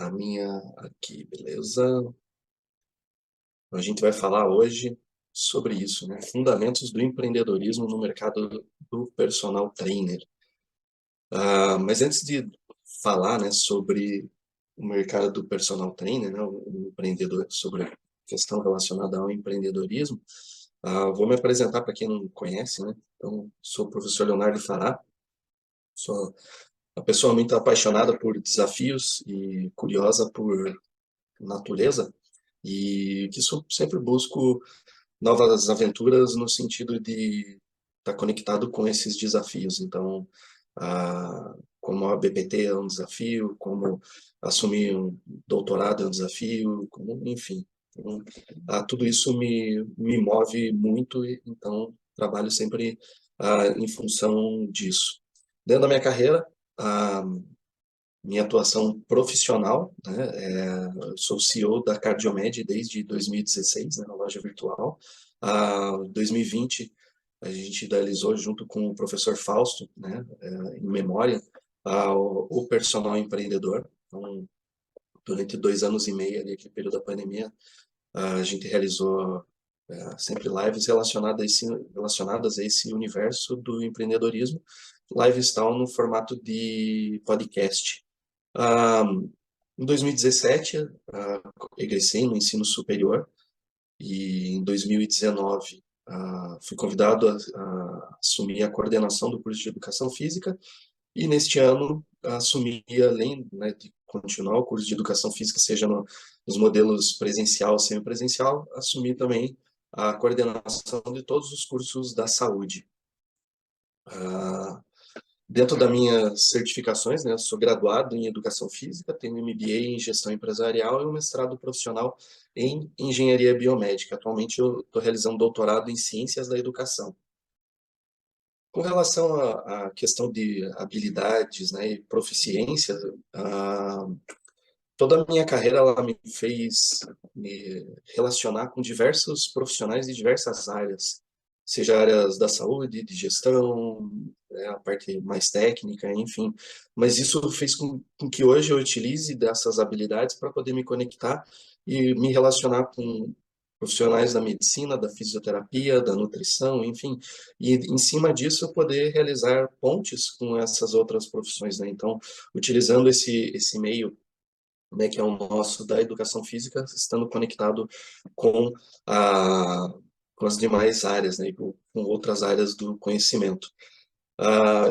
a minha aqui, beleza? A gente vai falar hoje sobre isso, né? Fundamentos do empreendedorismo no mercado do personal trainer. Mas antes de falar, né, sobre o mercado do personal trainer, né, o empreendedor, sobre a questão relacionada ao empreendedorismo, vou me apresentar para quem não conhece, né? Então, sou o professor Leonardo Fará, sou uma pessoa muito apaixonada por desafios e curiosa por natureza. E que sempre busco novas aventuras no sentido de estar conectado com esses desafios. Então, como a BPT é um desafio, como assumir um doutorado é um desafio, enfim. Então, tudo isso me move muito, e então trabalho sempre em função disso. Dentro da minha carreira, ah, minha atuação profissional, né? Eu sou CEO da Cardiomed desde 2016, né, na loja virtual. 2020, a gente idealizou junto com o professor Fausto, né, em memória, o personal empreendedor. Então, durante 2 anos e meio, ali, aquele período da pandemia, a gente realizou sempre lives relacionadas a esse universo do empreendedorismo. Lives estão no formato de podcast. Ah, Em 2017, egressei no ensino superior e em 2019 fui convidado a assumir a coordenação do curso de Educação Física e neste ano assumi, além, né, de continuar o curso de Educação Física, seja nos modelos presencial ou semipresencial, assumi também a coordenação de todos os cursos da saúde. Ah, Dentro das minhas certificações, né, eu sou graduado em Educação Física, tenho um MBA em Gestão Empresarial e um mestrado profissional em Engenharia Biomédica. Atualmente eu estou realizando doutorado em Ciências da Educação. Com relação à questão de habilidades, né, e proficiência, ah, toda a minha carreira ela me fez me relacionar com diversos profissionais de diversas áreas, seja áreas da saúde, de gestão, né, a parte mais técnica, enfim. Mas isso fez com que hoje eu utilize dessas habilidades para poder me conectar e me relacionar com profissionais da medicina, da fisioterapia, da nutrição, enfim, e em cima disso eu poder realizar pontes com essas outras profissões, né? Então, utilizando esse meio, né, que é o nosso da educação física, estando conectado com, a, com as demais áreas, né, e com outras áreas do conhecimento.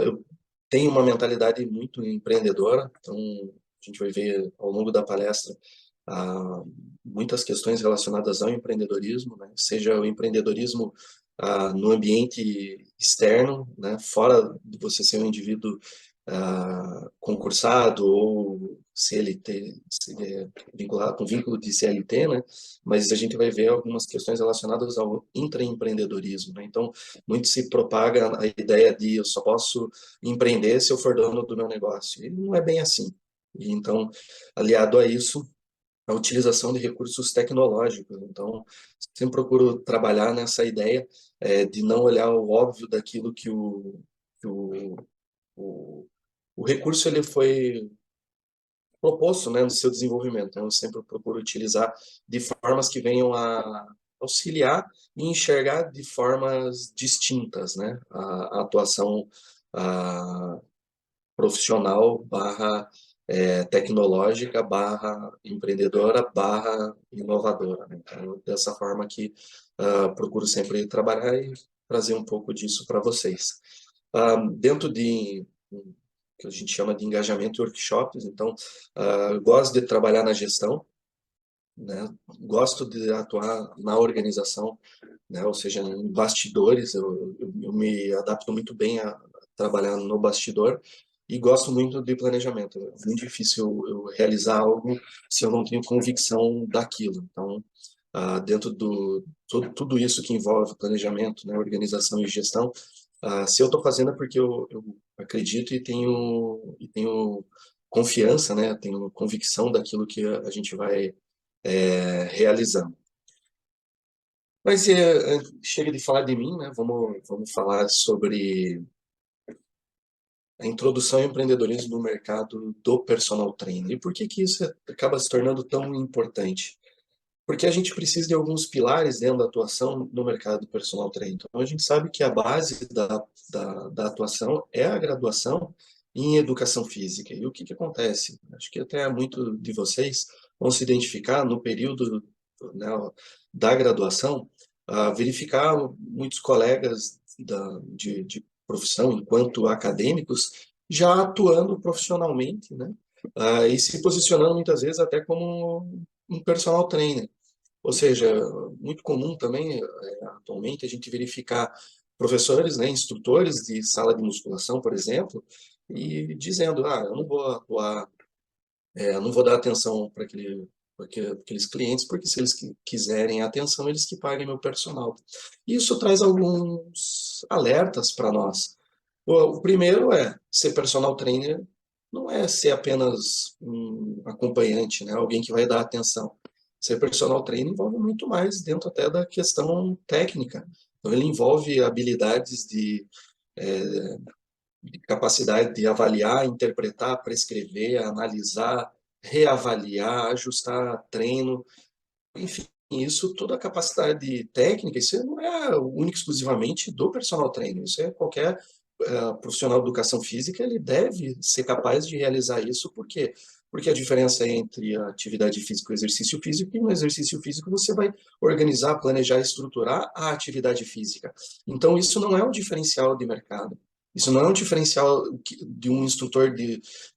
Eu tenho uma mentalidade muito empreendedora, então a gente vai ver ao longo da palestra muitas questões relacionadas ao empreendedorismo, né, seja o empreendedorismo no ambiente externo, né, fora de você ser um indivíduo concursado ou CLT, vinculado com vínculo de CLT, né? Mas a gente vai ver algumas questões relacionadas ao intraempreendedorismo, né? Então, muito se propaga a ideia de eu só posso empreender se eu for dono do meu negócio. E não é bem assim. E então, aliado a isso, a utilização de recursos tecnológicos. Então, sempre procuro trabalhar nessa ideia de não olhar o óbvio daquilo que o, o recurso ele foi proposto, né, no seu desenvolvimento. Então, eu sempre procuro utilizar de formas que venham a auxiliar e enxergar de formas distintas, né, a atuação a, profissional barra tecnológica barra empreendedora barra inovadora, né? Então, dessa forma que procuro sempre trabalhar e trazer um pouco disso para vocês. Dentro de que a gente chama de engajamento e workshops, então gosto de trabalhar na gestão, né? Gosto de atuar na organização, né? Ou seja, em bastidores, eu me adapto muito bem a trabalhar no bastidor e gosto muito de planejamento. É muito difícil eu realizar algo se eu não tenho convicção daquilo. Então, dentro do tudo isso que envolve planejamento, né, organização e gestão, se eu estou fazendo é porque eu acredito e tenho confiança, né, tenho convicção daquilo que a gente vai realizando. Mas chega de falar de mim, né? Vamos falar sobre a introdução ao empreendedorismo no mercado do personal trainer. E por que que isso acaba se tornando tão importante? Porque a gente precisa de alguns pilares dentro da atuação no mercado do personal trainer. Então, a gente sabe que a base da atuação é a graduação em educação física. E o que que acontece? Acho que até muito de vocês vão se identificar no período, né, da graduação, verificar muitos colegas de profissão, enquanto acadêmicos, já atuando profissionalmente, né? E se posicionando muitas vezes até como um personal trainer. Ou seja, muito comum também, atualmente, a gente verificar professores, né, instrutores de sala de musculação, por exemplo, e dizendo, eu não vou atuar, eu não vou dar atenção para aqueles clientes, porque se eles quiserem atenção, eles que paguem meu personal. Isso traz alguns alertas para nós. O primeiro é, ser personal trainer não é ser apenas um acompanhante, né? Alguém que vai dar atenção. Ser personal trainer envolve muito mais dentro até da questão técnica. Então, ele envolve habilidades de capacidade de avaliar, interpretar, prescrever, analisar, reavaliar, ajustar treino, enfim, isso toda a capacidade técnica, isso não é único exclusivamente do personal trainer, isso é qualquer profissional de educação física, ele deve ser capaz de realizar isso, por quê? Porque a diferença entre a atividade física e o exercício físico, e no exercício físico você vai organizar, planejar, estruturar a atividade física. Então, isso não é um diferencial de mercado. Isso não é um diferencial de um instrutor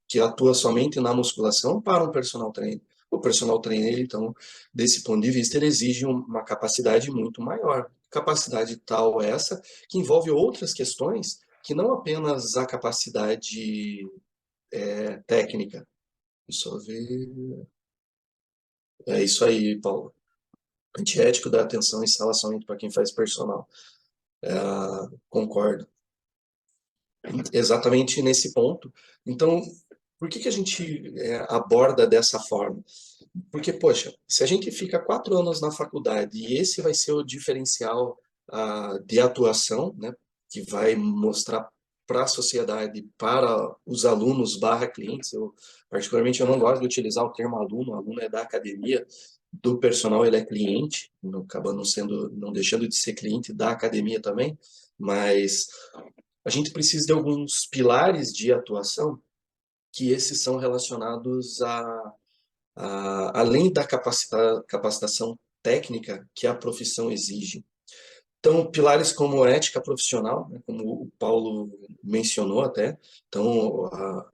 que atua somente na musculação para um personal trainer. O personal trainer, então, desse ponto de vista, ele exige uma capacidade muito maior. Capacidade tal essa que envolve outras questões que não apenas a capacidade técnica. Só ver. É isso aí, Paulo. Antiético da atenção em sala somente para quem faz personal. Concordo. Exatamente nesse ponto. Então, por que que a gente aborda dessa forma? Porque, poxa, se a gente fica 4 anos na faculdade e esse vai ser o diferencial de atuação, né, que vai mostrar para a sociedade, para os alunos barra clientes, particularmente eu não gosto de utilizar o termo aluno é da academia, do personal ele é cliente, não, acaba não sendo, não deixando de ser cliente da academia também, mas a gente precisa de alguns pilares de atuação que esses são relacionados além da capacitação técnica que a profissão exige. Então, pilares como a ética profissional, né, como o Paulo mencionou até, então a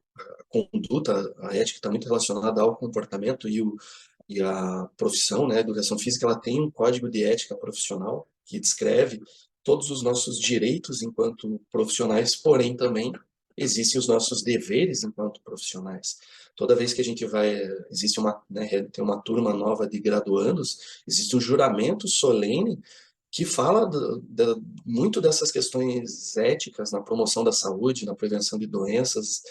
conduta, a ética está muito relacionada ao comportamento e a profissão, né, a educação física, ela tem um código de ética profissional que descreve todos os nossos direitos enquanto profissionais, porém também existem os nossos deveres enquanto profissionais. Toda vez que a gente vai, existe uma, né, tem uma turma nova de graduandos, existe um juramento solene que fala muito dessas questões éticas na promoção da saúde, na prevenção de doenças,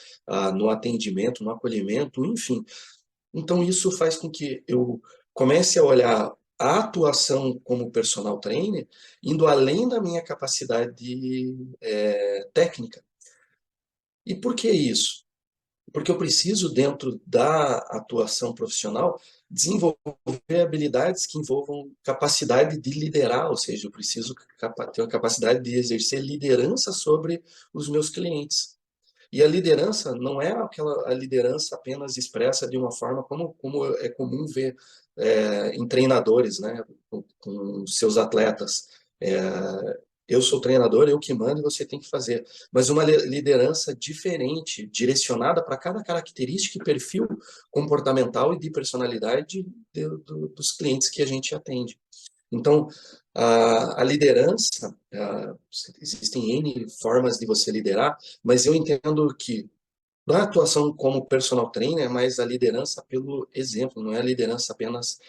no atendimento, no acolhimento, enfim. Então, isso faz com que eu comece a olhar a atuação como personal trainer indo além da minha capacidade técnica. E por que isso? Porque eu preciso, dentro da atuação profissional, desenvolver habilidades que envolvam capacidade de liderar, ou seja, eu preciso ter uma capacidade de exercer liderança sobre os meus clientes. E a liderança não é aquela a liderança apenas expressa de uma forma como é comum ver em treinadores, né, com seus atletas. Eu sou treinador, eu que mando e você tem que fazer. Mas uma liderança diferente, direcionada para cada característica e perfil comportamental e de personalidade dos clientes que a gente atende. Então, a liderança, existem N formas de você liderar, mas eu entendo que não é a atuação como personal trainer, mas a liderança pelo exemplo, não é a liderança apenas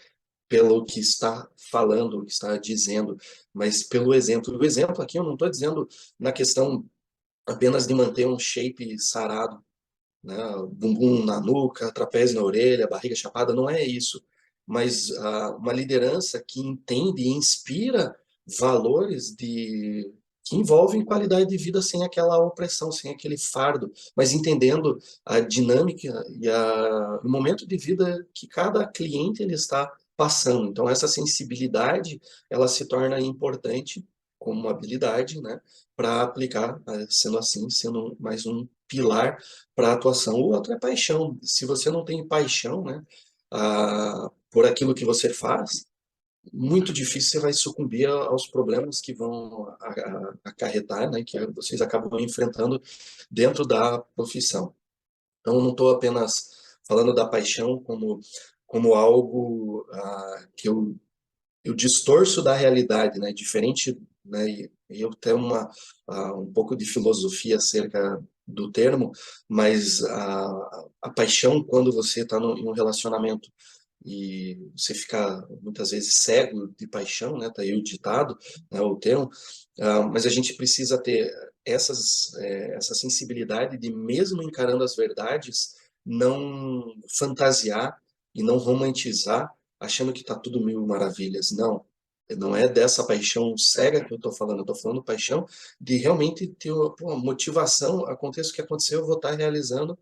pelo que está falando, o que está dizendo, mas pelo exemplo. O exemplo aqui eu não estou dizendo na questão apenas de manter um shape sarado, né? Bumbum na nuca, trapézio na orelha, barriga chapada, não é isso. Mas uma liderança que entende e inspira valores que envolvem qualidade de vida sem aquela opressão, sem aquele fardo, mas entendendo a dinâmica e o momento de vida que cada cliente ele está passando. Então, essa sensibilidade, ela se torna importante como uma habilidade, né, para aplicar, sendo assim, sendo mais um pilar para a atuação. O outro é paixão. Se você não tem paixão, né, por aquilo que você faz, muito difícil você vai sucumbir aos problemas que vão acarretar, né, que vocês acabam enfrentando dentro da profissão. Então, não estou apenas falando da paixão como algo que eu distorço da realidade, né, diferente, né, e eu tenho um pouco de filosofia acerca do termo, mas a paixão, quando você está em um relacionamento e você fica muitas vezes cego de paixão, né? Tá aí o ditado, né, o termo, mas a gente precisa ter essa sensibilidade de, mesmo encarando as verdades, não fantasiar e não romantizar, achando que está tudo mil maravilhas. Não, não é dessa paixão cega que eu estou falando paixão de realmente ter uma motivação, aconteça o que acontecer, eu vou estar realizando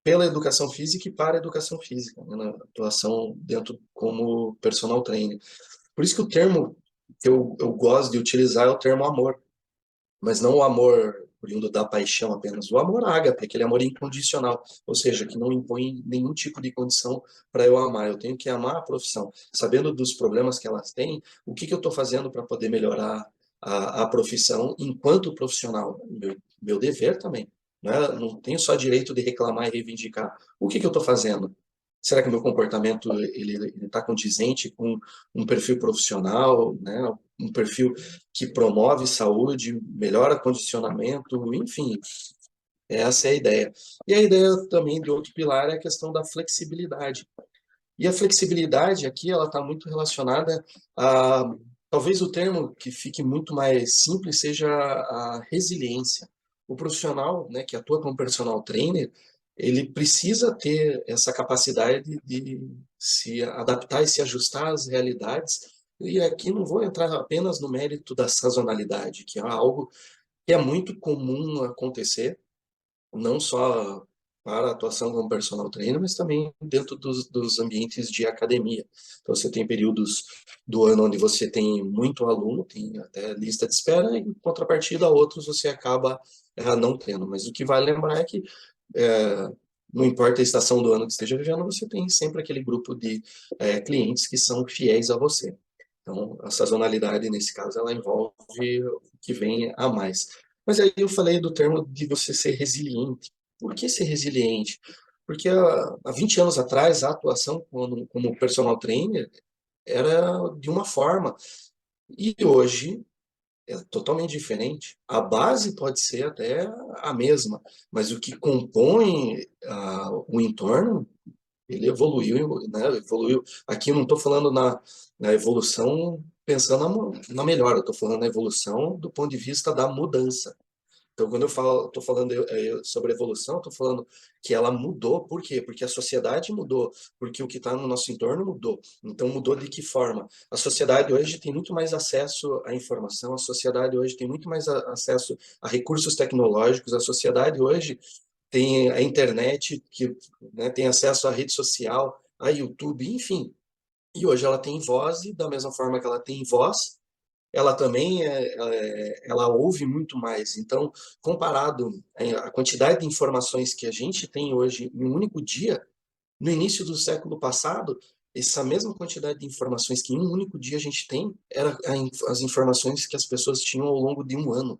pela educação física e para a educação física, né, na atuação dentro como personal trainer. Por isso que o termo que eu gosto de utilizar é o termo amor, mas não o amor oriundo da paixão apenas, o amor ágape, aquele amor incondicional, ou seja, que não impõe nenhum tipo de condição para eu amar. Eu tenho que amar a profissão, sabendo dos problemas que elas têm, o que eu estou fazendo para poder melhorar a profissão enquanto profissional, meu dever também. Não tenho só direito de reclamar e reivindicar. O que eu estou fazendo? Será que o meu comportamento ele está condizente com um perfil profissional, né? Um perfil que promove saúde, melhora condicionamento, enfim, essa é a ideia. E a ideia também de outro pilar é a questão da flexibilidade. E a flexibilidade aqui, ela está muito relacionada a, talvez o termo que fique muito mais simples seja a resiliência. O profissional, né, que atua como personal trainer, ele precisa ter essa capacidade de se adaptar e se ajustar às realidades. E aqui não vou entrar apenas no mérito da sazonalidade, que é algo que é muito comum acontecer, não só para a atuação como personal trainer, mas também dentro dos ambientes de academia. Então, você tem períodos do ano onde você tem muito aluno, tem até lista de espera, e em contrapartida, outros você acaba não tendo. Mas o que vale lembrar é que é, não importa a estação do ano que esteja vivendo, você tem sempre aquele grupo de clientes que são fiéis a você. Então, a sazonalidade, nesse caso, ela envolve o que vem a mais. Mas aí eu falei do termo de você ser resiliente. Por que ser resiliente? Porque há 20 anos atrás, a atuação como personal trainer era de uma forma. E hoje é totalmente diferente. A base pode ser até a mesma, mas o que compõe o entorno, ele evoluiu, né? Evoluiu. Aqui eu não estou falando na evolução pensando na melhora, eu estou falando na evolução do ponto de vista da mudança. Então, quando eu falo, estou falando sobre evolução, estou falando que ela mudou. Por quê? Porque a sociedade mudou, porque o que está no nosso entorno mudou. Então, mudou de que forma? A sociedade hoje tem muito mais acesso à informação, a sociedade hoje tem muito mais acesso a recursos tecnológicos, a sociedade hoje tem a internet, que, né, tem acesso à rede social, a YouTube, enfim. E hoje ela tem voz, e da mesma forma que ela tem voz, ela também ela ouve muito mais. Então, comparado à quantidade de informações que a gente tem hoje em um único dia, no início do século passado, essa mesma quantidade de informações que em um único dia a gente tem, era as informações que as pessoas tinham ao longo de um ano.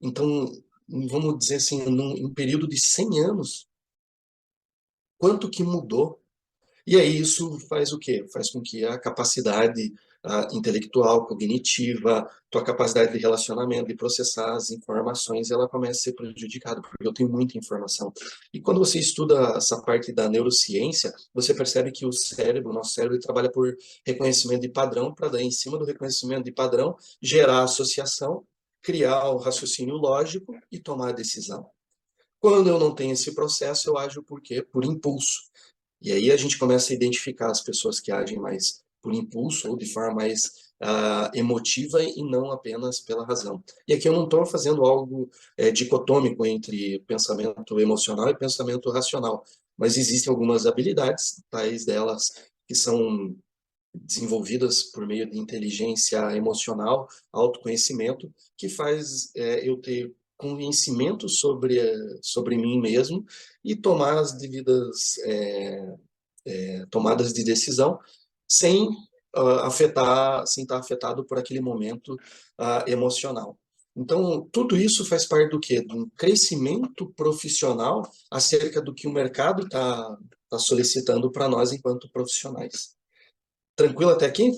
Então, vamos dizer assim, em um período de 100 anos, quanto que mudou? E aí isso faz o quê? Faz com que a capacidade intelectual, cognitiva, tua capacidade de relacionamento, de processar as informações, ela comece a ser prejudicada, porque eu tenho muita informação. E quando você estuda essa parte da neurociência, você percebe que o nosso cérebro, ele trabalha por reconhecimento de padrão, para daí, em cima do reconhecimento de padrão, gerar associação, criar o raciocínio lógico e tomar a decisão. Quando eu não tenho esse processo, eu ajo por quê? Por impulso. E aí a gente começa a identificar as pessoas que agem mais por impulso ou de forma mais emotiva e não apenas pela razão. E aqui eu não estou fazendo algo dicotômico entre pensamento emocional e pensamento racional, mas existem algumas habilidades, tais delas que são desenvolvidas por meio de inteligência emocional, autoconhecimento, que faz eu ter conhecimento sobre mim mesmo e tomar as devidas tomadas de decisão sem sem estar afetado por aquele momento emocional. Então, tudo isso faz parte do quê? De um crescimento profissional acerca do que o mercado está solicitando para nós enquanto profissionais. Tranquilo até aqui?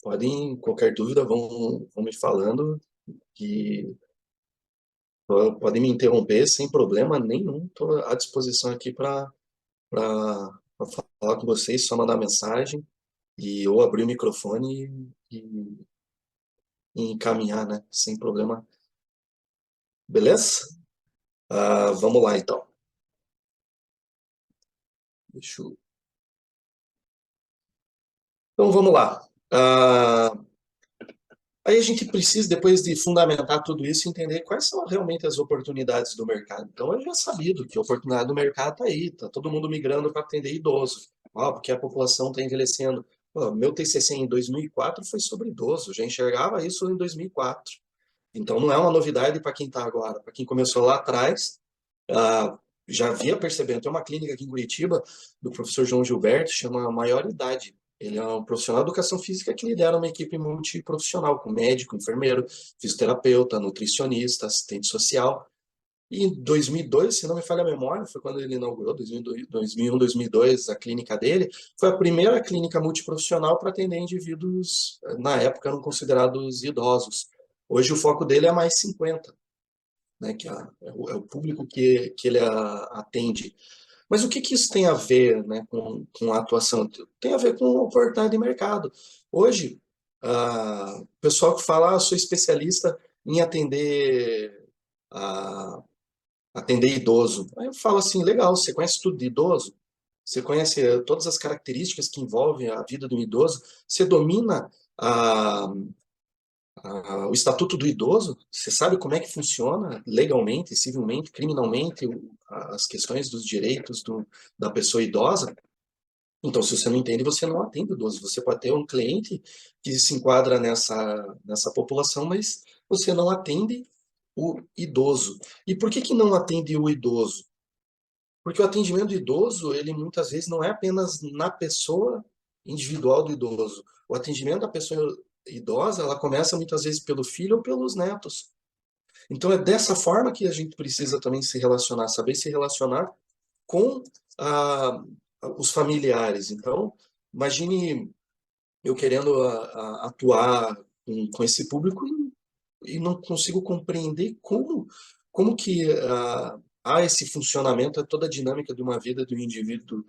Podem, qualquer dúvida, vão me falando que podem me interromper sem problema nenhum. Estou à disposição aqui para falar com vocês, só mandar mensagem e ou abrir o microfone e encaminhar, né? Sem problema. Beleza? Vamos lá, então. Deixa eu... Então, vamos lá. Aí a gente precisa, depois de fundamentar tudo isso, entender quais são realmente as oportunidades do mercado. Então, é já sabido que a oportunidade do mercado está aí, está todo mundo migrando para atender idoso, porque a população está envelhecendo. Pô, meu TCC em 2004 foi sobre idoso, eu já enxergava isso em 2004. Então, não é uma novidade para quem está agora. Para quem começou lá atrás, ah, já havia percebendo. Tem uma clínica aqui em Curitiba, do professor João Gilberto, chama Maior Idade. Ele é um profissional de educação física que lidera uma equipe multiprofissional, com médico, enfermeiro, fisioterapeuta, nutricionista, assistente social. E em 2002, se não me falha a memória, foi quando ele inaugurou, 2001, 2002, a clínica dele, foi a primeira clínica multiprofissional para atender indivíduos, na época, eram considerados idosos. Hoje o foco dele é mais 50, né, que é o público que ele atende. Mas o que isso tem a ver, né, com a atuação? Tem a ver com oportunidade de mercado. Hoje, o pessoal que fala, sou especialista em atender idoso. Aí eu falo assim, legal, você conhece tudo de idoso? Você conhece todas as características que envolvem a vida do idoso? Você domina a, o Estatuto do Idoso? Você sabe como é que funciona legalmente, civilmente, criminalmente, as questões dos direitos da pessoa idosa? Então, se você não entende, você não atende o idoso. Você pode ter um cliente que se enquadra nessa população, mas você não atende o idoso. E por que não atende o idoso? Porque o atendimento do idoso, ele muitas vezes não é apenas na pessoa individual do idoso. O atendimento da pessoa idosa, ela começa muitas vezes pelo filho ou pelos netos. Então é dessa forma que a gente precisa também se relacionar, saber se relacionar com ah, os familiares. Então, imagine eu querendo atuar com esse público e não consigo compreender como que há esse funcionamento, é toda a dinâmica de uma vida de um indivíduo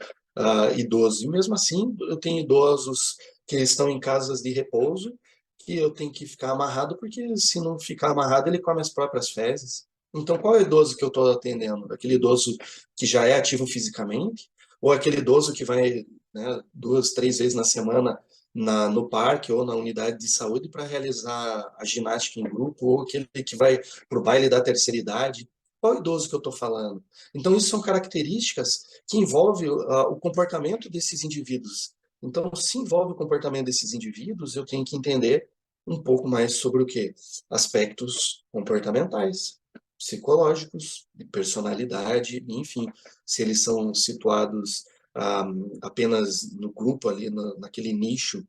idoso. E mesmo assim, eu tenho idosos que estão em casas de repouso, que eu tenho que ficar amarrado, porque se não ficar amarrado, ele come as próprias fezes. Então, qual é o idoso que eu estou atendendo? Aquele idoso que já é ativo fisicamente? Ou aquele idoso que vai, né, 2, 3 vezes na semana no parque ou na unidade de saúde para realizar a ginástica em grupo, ou aquele que vai para o baile da terceira idade? Qual idoso que eu estou falando? Então, isso são características que envolvem o comportamento desses indivíduos. Então, se envolve o comportamento desses indivíduos, eu tenho que entender um pouco mais sobre o quê? Aspectos comportamentais, psicológicos, de personalidade, enfim, se eles são situados apenas no grupo ali, naquele nicho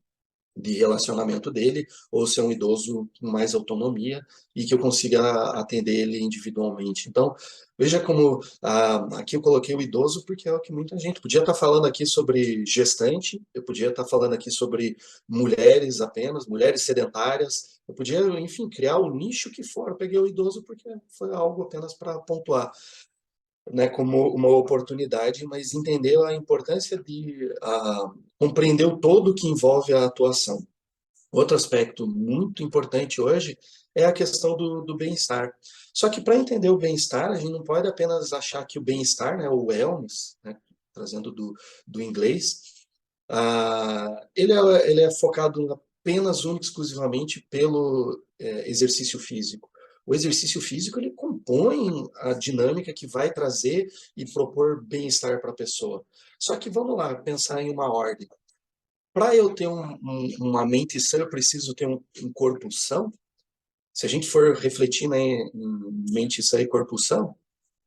de relacionamento dele, ou se é um idoso com mais autonomia e que eu consiga atender ele individualmente. Então, veja como aqui eu coloquei o idoso porque é o que muita gente podia estar falando aqui sobre gestante, eu podia estar falando aqui sobre mulheres apenas, mulheres sedentárias, eu podia, enfim, criar o nicho que for. Eu peguei o idoso porque foi algo apenas para pontuar, né, como uma oportunidade, mas entender a importância de compreender o todo que envolve a atuação. Outro aspecto muito importante hoje é a questão do bem-estar. Só que para entender o bem-estar, a gente não pode apenas achar que o bem-estar, né, o wellness, né, trazendo do inglês, ele é focado apenas, única e exclusivamente pelo exercício físico. O exercício físico ele compõe a dinâmica que vai trazer e propor bem-estar para a pessoa. Só que vamos lá, pensar em uma ordem. Para eu ter uma mente sã, eu preciso ter um corpo são? Se a gente for refletir, né, em mente sã e corpo são,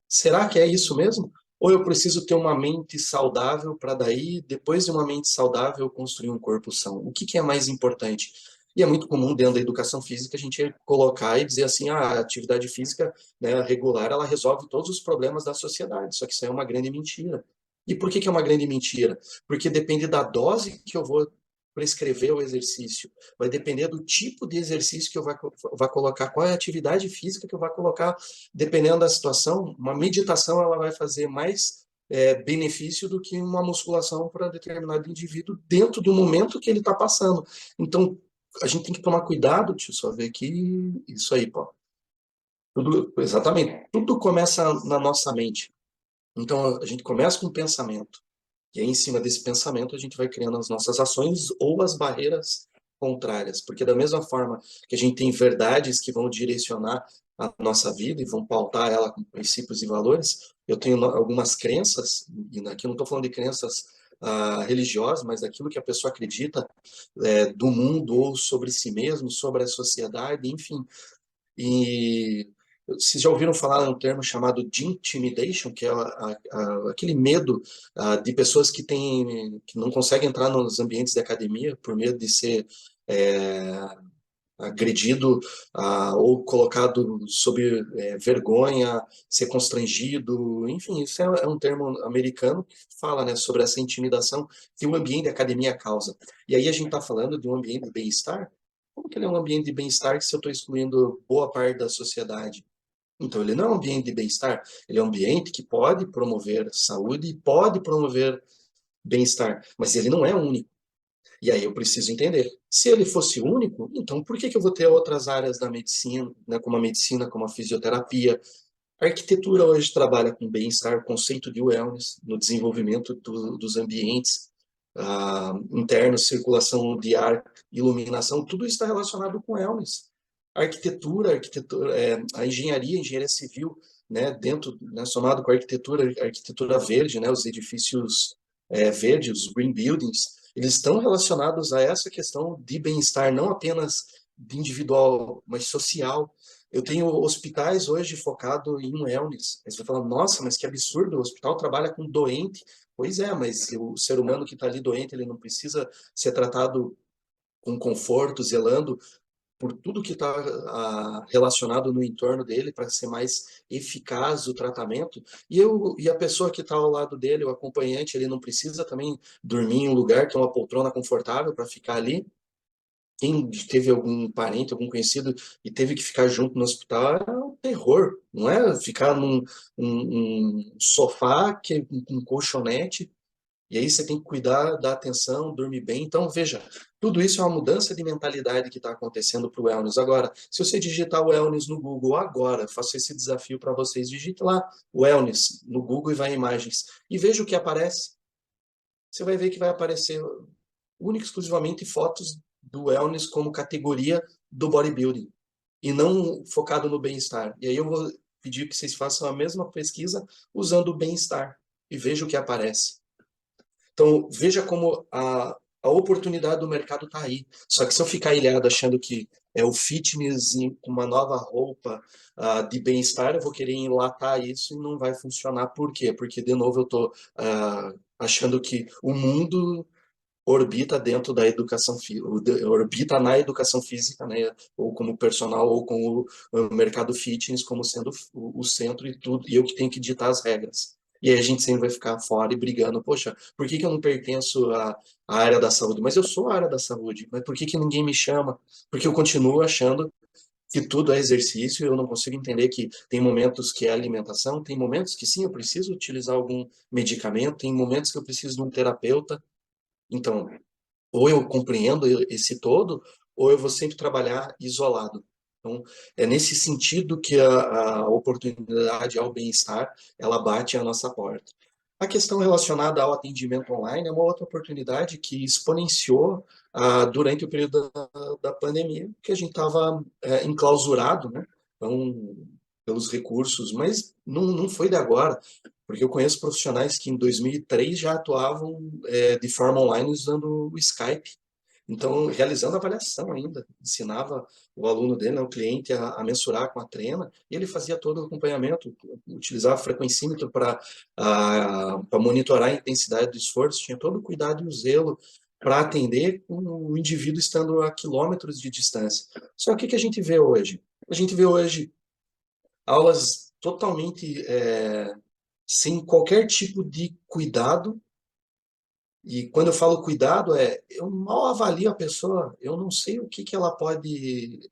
será que é isso mesmo? Ou eu preciso ter uma mente saudável para daí, depois de uma mente saudável, construir um corpo são? O que é mais importante? E é muito comum dentro da educação física a gente colocar e dizer assim, a atividade física, né, regular, ela resolve todos os problemas da sociedade. Só que isso é uma grande mentira. E por que é uma grande mentira? Porque depende da dose que eu vou prescrever o exercício. Vai depender do tipo de exercício que eu vá colocar, qual é a atividade física que eu vá colocar, dependendo da situação. Uma meditação ela vai fazer mais benefício do que uma musculação para determinado indivíduo dentro do momento que ele está passando. Então, a gente tem que tomar cuidado, deixa eu só ver aqui, isso aí, pô. Tudo, exatamente, tudo começa na nossa mente. Então, a gente começa com um pensamento. E aí, em cima desse pensamento, a gente vai criando as nossas ações ou as barreiras contrárias. Porque da mesma forma que a gente tem verdades que vão direcionar a nossa vida e vão pautar ela com princípios e valores, eu tenho algumas crenças, e aqui eu não estou falando de crenças religiosas, mas daquilo que a pessoa acredita do mundo ou sobre si mesmo, sobre a sociedade, enfim. E vocês já ouviram falar um termo chamado de intimidation, que é aquele medo de pessoas que não conseguem entrar nos ambientes de academia por medo de ser é, agredido ou colocado sob vergonha, ser constrangido, enfim, isso é um termo americano que fala, né, sobre essa intimidação que o ambiente de academia causa. E aí a gente está falando de um ambiente de bem-estar. Como que ele é um ambiente de bem-estar se eu estou excluindo boa parte da sociedade? Então, ele não é um ambiente de bem-estar, ele é um ambiente que pode promover saúde e pode promover bem-estar, mas ele não é único. E aí eu preciso entender. Se ele fosse único, então por que eu vou ter outras áreas da medicina, né, como a medicina, como a fisioterapia? A arquitetura hoje trabalha com bem-estar, o conceito de wellness, no desenvolvimento dos ambientes internos, circulação de ar, iluminação, tudo isso está relacionado com wellness. A engenharia civil, né, dentro, né, somado com a arquitetura verde, né, os edifícios verdes, os green buildings, eles estão relacionados a essa questão de bem-estar, não apenas de individual, mas social. Eu tenho hospitais hoje focados em wellness. Aí você vai falar, nossa, mas que absurdo, o hospital trabalha com doente. Pois é, mas o ser humano que está ali doente, ele não precisa ser tratado com conforto, zelando por tudo que está relacionado no entorno dele para ser mais eficaz o tratamento. E a pessoa que está ao lado dele, o acompanhante, ele não precisa também dormir em um lugar, ter uma poltrona confortável para ficar ali. Quem teve algum parente, algum conhecido e teve que ficar junto no hospital é um terror, não é ficar num um sofá que um colchonete, e aí você tem que cuidar da atenção, dormir bem. Então, veja, tudo isso é uma mudança de mentalidade que está acontecendo para o wellness. Agora, se você digitar wellness no Google agora, faço esse desafio para vocês, digite lá wellness no Google e vai em imagens e veja o que aparece. Você vai ver que vai aparecer única e exclusivamente fotos do wellness como categoria do bodybuilding e não focado no bem-estar. E aí eu vou pedir que vocês façam a mesma pesquisa usando o bem-estar e veja o que aparece. Então, veja como a oportunidade do mercado está aí. Só que se eu ficar ilhado achando que é o fitness com uma nova roupa de bem-estar, eu vou querer enlatar isso e não vai funcionar. Por quê? Porque, de novo, eu estou achando que o mundo orbita dentro da educação orbita na educação física, né, ou como personal ou com o mercado fitness como sendo o centro e tudo, e eu que tenho que ditar as regras. E aí a gente sempre vai ficar fora e brigando, poxa, por que eu não pertenço à área da saúde? Mas eu sou a área da saúde, mas por que ninguém me chama? Porque eu continuo achando que tudo é exercício, eu não consigo entender que tem momentos que é alimentação, tem momentos que sim, eu preciso utilizar algum medicamento, tem momentos que eu preciso de um terapeuta. Então, ou eu compreendo esse todo, ou eu vou sempre trabalhar isolado. Então, é nesse sentido que a oportunidade ao bem-estar, ela bate à nossa porta. A questão relacionada ao atendimento online é uma outra oportunidade que exponenciou durante o período da pandemia, que a gente estava enclausurado, né? Então, pelos recursos, mas não foi de agora, porque eu conheço profissionais que em 2003 já atuavam de forma online usando o Skype. Então, realizando avaliação ainda, ensinava o aluno dele, né, o cliente, a mensurar com a trena, e ele fazia todo o acompanhamento, utilizava frequencímetro para monitorar a intensidade do esforço, tinha todo o cuidado e o zelo para atender o indivíduo estando a quilômetros de distância. Só que o que a gente vê hoje? A gente vê hoje aulas totalmente sem qualquer tipo de cuidado. E quando eu falo cuidado, eu mal avalio a pessoa, eu não sei o que ela pode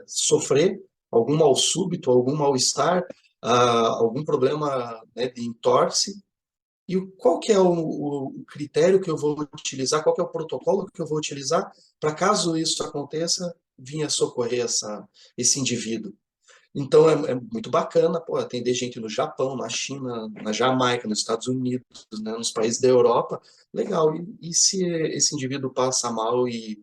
sofrer, algum mal súbito, algum mal-estar, algum problema, né, de entorse. E qual que é o critério que eu vou utilizar, qual que é o protocolo que eu vou utilizar para, caso isso aconteça, vir a socorrer esse indivíduo. Então é muito bacana, pô, atender gente no Japão, na China, na Jamaica, nos Estados Unidos, né, nos países da Europa, legal. E se esse indivíduo passa mal e,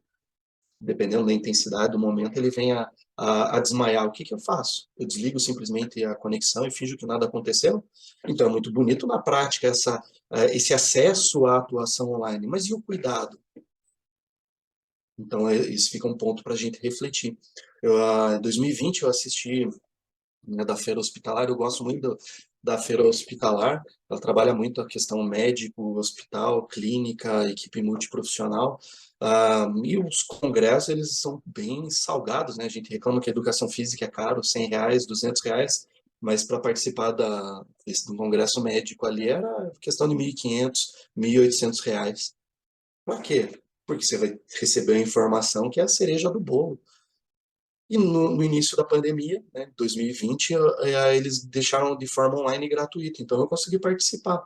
dependendo da intensidade do momento, ele vem a desmaiar, o que eu faço? Eu desligo simplesmente a conexão e finjo que nada aconteceu? Então é muito bonito na prática esse acesso à atuação online, mas e o cuidado? Então isso fica um ponto para a gente refletir. Em 2020 eu assisti, né, da feira hospitalar. Eu gosto muito da feira hospitalar. Ela trabalha muito a questão médico, hospital, clínica, equipe multiprofissional. E os congressos, eles são bem salgados, né? A gente reclama que a educação física é caro, R$ 100, R$ 200, mas para participar do congresso médico ali era questão de R$ 1.500, R$ 1.800. Por quê? Porque você vai receber a informação que é a cereja do bolo. E no início da pandemia, né, 2020, eles deixaram de forma online gratuita, então eu consegui participar.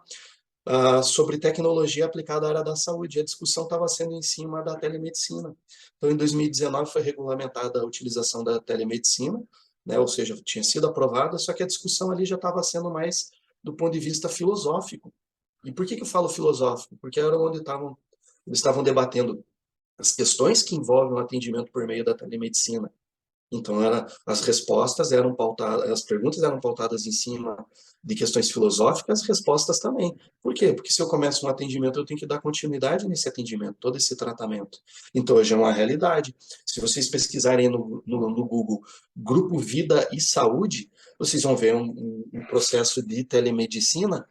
Sobre tecnologia aplicada à área da saúde. A discussão estava sendo em cima da telemedicina. Então, em 2019, foi regulamentada a utilização da telemedicina, né, ou seja, tinha sido aprovada, só que a discussão ali já estava sendo mais do ponto de vista filosófico. E por que eu falo filosófico? Porque era onde eles estavam debatendo as questões que envolvem o atendimento por meio da telemedicina. Então, as respostas eram pautadas, as perguntas eram pautadas em cima de questões filosóficas, as respostas também. Por quê? Porque se eu começo um atendimento, eu tenho que dar continuidade nesse atendimento, todo esse tratamento. Então, hoje é uma realidade. Se vocês pesquisarem no Google Grupo Vida e Saúde, vocês vão ver um processo de telemedicina,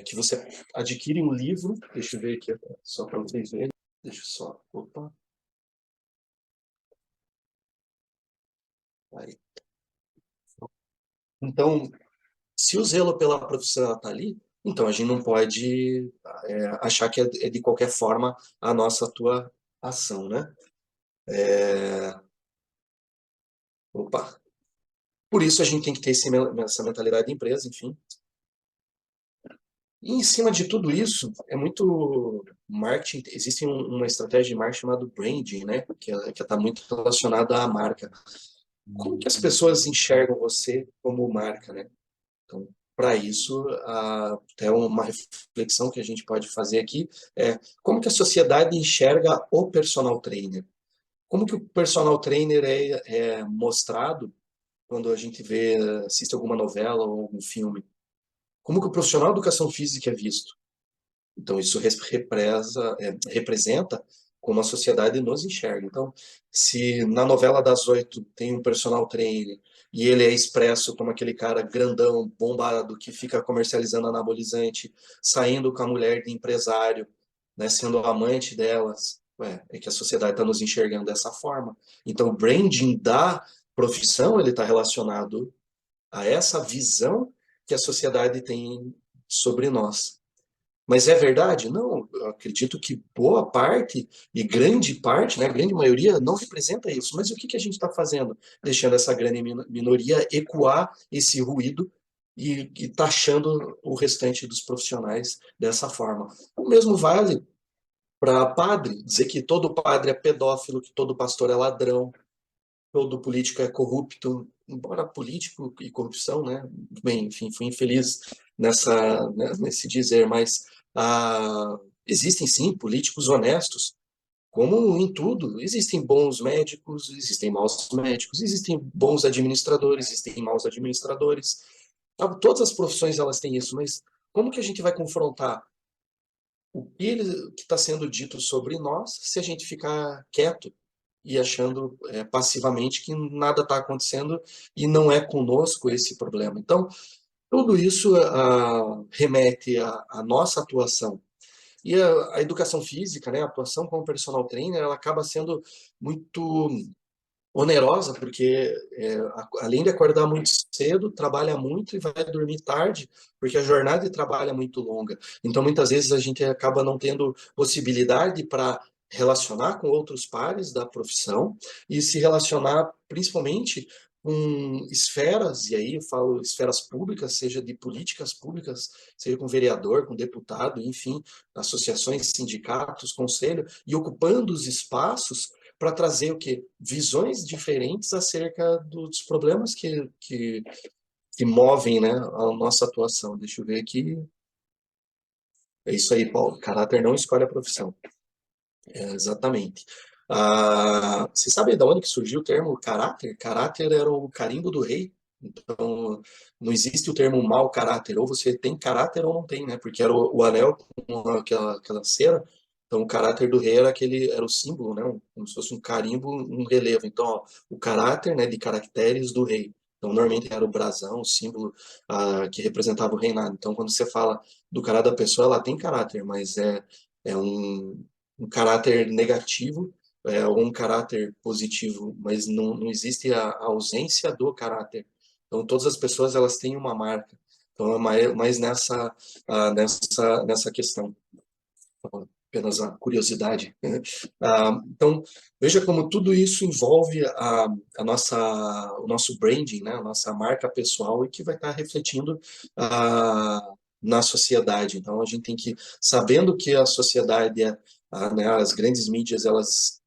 que você adquire um livro. Deixa eu ver aqui, só para vocês verem. Deixa eu só. Opa. Aí. Então, se o zelo pela profissão está ali, então a gente não pode achar que é de qualquer forma a nossa atuação, né? Opa. Por isso a gente tem que ter essa mentalidade de empresa, enfim. E em cima de tudo isso, é muito marketing. Existe uma estratégia de marketing chamada branding, né? Que está muito relacionada à marca. Como que as pessoas enxergam você como marca, né? Então, para isso, até uma reflexão que a gente pode fazer aqui é como que a sociedade enxerga o personal trainer? Como que o personal trainer é mostrado quando a gente assiste alguma novela ou algum filme? Como que o profissional de educação física é visto? Então, isso representa como a sociedade nos enxerga. Então, se na novela das 8 tem um personal trainer e ele é expresso como aquele cara grandão, bombado, que fica comercializando anabolizante, saindo com a mulher de empresário, né, sendo amante delas, é que a sociedade está nos enxergando dessa forma. Então, o branding da profissão ele está relacionado a essa visão que a sociedade tem sobre nós. Mas é verdade? Não, eu acredito que boa parte e grande parte, né, a grande maioria, não representa isso. Mas o que a gente está fazendo? Deixando essa grande minoria ecoar esse ruído e taxando o restante dos profissionais dessa forma. O mesmo vale para padre, dizer que todo padre é pedófilo, que todo pastor é ladrão. todo político é corrupto, embora político e corrupção, né? Bem, enfim, fui infeliz nesse dizer, mas existem sim políticos honestos, como em tudo. Existem bons médicos, existem maus médicos, existem bons administradores, existem maus administradores. Todas as profissões elas têm isso, mas como que a gente vai confrontar o que está sendo dito sobre nós se a gente ficar quieto e achando passivamente que nada está acontecendo e não é conosco esse problema? Então, tudo isso remete à nossa atuação. E a educação física, né, a atuação como personal trainer, ela acaba sendo muito onerosa, porque além de acordar muito cedo, trabalha muito e vai dormir tarde, porque a jornada de trabalho é muito longa. Então, muitas vezes, a gente acaba não tendo possibilidade para relacionar com outros pares da profissão e se relacionar principalmente com esferas, e aí eu falo esferas públicas, seja de políticas públicas, seja com vereador, com deputado, enfim, associações, sindicatos, conselho, e ocupando os espaços para trazer o quê? Visões diferentes acerca dos problemas que movem, né, a nossa atuação. Deixa eu ver aqui. É isso aí, Paulo. Caráter não escolhe a profissão. Exatamente. Você sabe de onde que surgiu o termo caráter? Caráter era o carimbo do rei. Então, não existe o termo mau caráter. Ou você tem caráter ou não tem, né? Porque era o anel com aquela cera. Então, o caráter do rei era o símbolo, né? Como se fosse um carimbo, um relevo. Então, ó, o caráter, né, de caracteres do rei. Então, normalmente era o brasão, o símbolo que representava o reinado. Então, quando você fala do caráter da pessoa, ela tem caráter, mas é um caráter negativo ou um caráter positivo, mas não existe a ausência do caráter. Então, todas as pessoas elas têm uma marca. Então, é mais nessa questão. Apenas a curiosidade. Então, veja como tudo isso envolve o nosso branding, né? A nossa marca pessoal e que vai estar refletindo na sociedade. Então, a gente tem que, sabendo que a sociedade, né, as grandes mídias, elas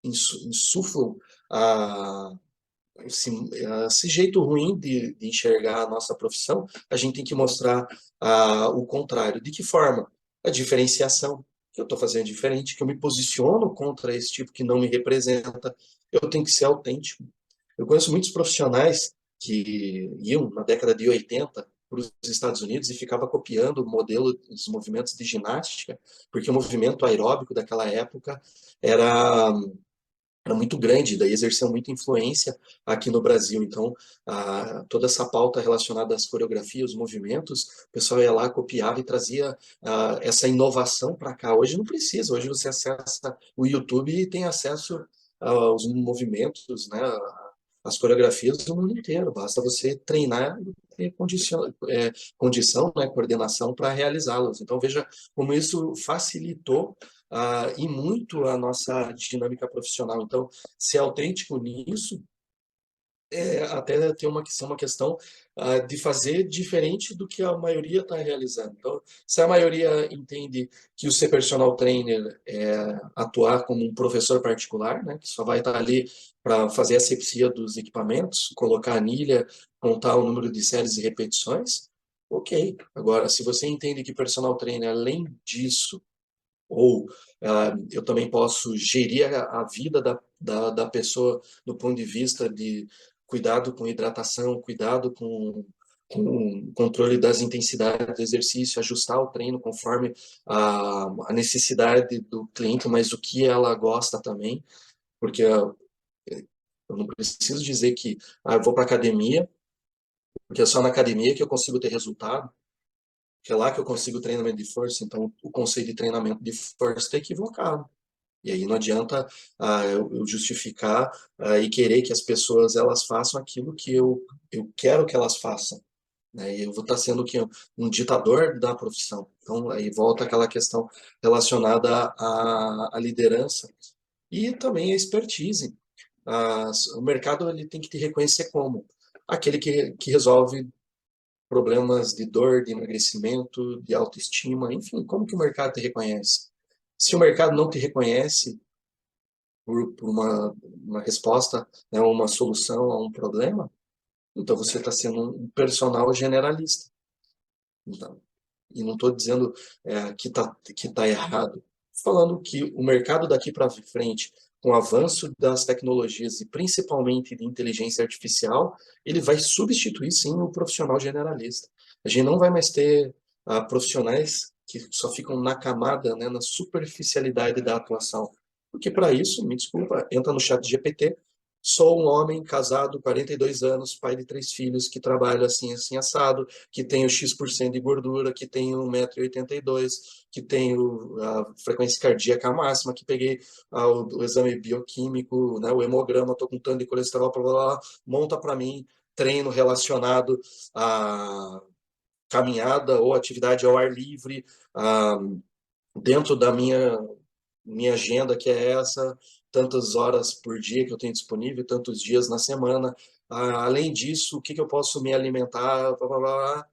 insuflam a esse jeito ruim de enxergar a nossa profissão, a gente tem que mostrar o contrário. De que forma? A diferenciação. Que eu estou fazendo diferente, que eu me posiciono contra esse tipo que não me representa. Eu tenho que ser autêntico. Eu conheço muitos profissionais que iam, na década de 80, para os Estados Unidos e ficava copiando o modelo dos movimentos de ginástica, porque o movimento aeróbico daquela época era era muito grande, daí exerceu muita influência aqui no Brasil. Então, toda essa pauta relacionada às coreografias, os movimentos, o pessoal ia lá, copiava e trazia essa inovação para cá. Hoje não precisa, hoje você acessa o YouTube e tem acesso aos movimentos, né, às coreografias do mundo inteiro. Basta você treinar e ter condição, né, coordenação para realizá-los. Então, veja como isso facilitou e muito a nossa dinâmica profissional. Então, ser autêntico nisso até tem uma questão de fazer diferente do que a maioria está realizando. Então, se a maioria entende que o ser personal trainer é atuar como um professor particular, né, que só vai estar ali para fazer a asepsia dos equipamentos, colocar anilha, contar o número de séries e repetições, ok. Agora, se você entende que personal trainer, além disso, ou eu também posso gerir a vida da pessoa do ponto de vista de cuidado com hidratação, cuidado com o controle das intensidades do exercício, ajustar o treino conforme a necessidade do cliente, mas o que ela gosta também, porque eu não preciso dizer que eu vou para academia, porque é só na academia que eu consigo ter resultado, que é lá que eu consigo treinamento de força, então o conceito de treinamento de força está equivocado. E aí não adianta eu justificar e querer que as pessoas elas façam aquilo que eu quero que elas façam. Né? E eu vou estar sendo que um ditador da profissão. Então aí volta aquela questão relacionada à liderança e também a expertise. O mercado ele tem que te reconhecer como aquele que resolve problemas de dor, de emagrecimento, de autoestima, enfim, como que o mercado te reconhece? Se o mercado não te reconhece, por uma resposta, né, uma solução a um problema, então você está sendo um personal generalista. Então, e não estou dizendo que tá errado. Falando que o mercado daqui para frente, com o avanço das tecnologias e principalmente de inteligência artificial, ele vai substituir sim o profissional generalista. A gente não vai mais ter profissionais que só ficam na camada, né, na superficialidade da atuação. Porque para isso, me desculpa, entra no chat GPT, sou um homem casado, 42 anos, pai de 3 filhos, que trabalha assim, assim, assado, que tenho X% de gordura, que tenho 1,82 m, que tenho a frequência cardíaca máxima, que peguei o exame bioquímico, né, o hemograma, estou com tanto de colesterol, blá, blá, blá, monta para mim treino relacionado a caminhada ou atividade ao ar livre, dentro da minha agenda, que é essa, tantas horas por dia que eu tenho disponível, tantos dias na semana. Além disso, o que eu posso me alimentar, blá, blá, blá.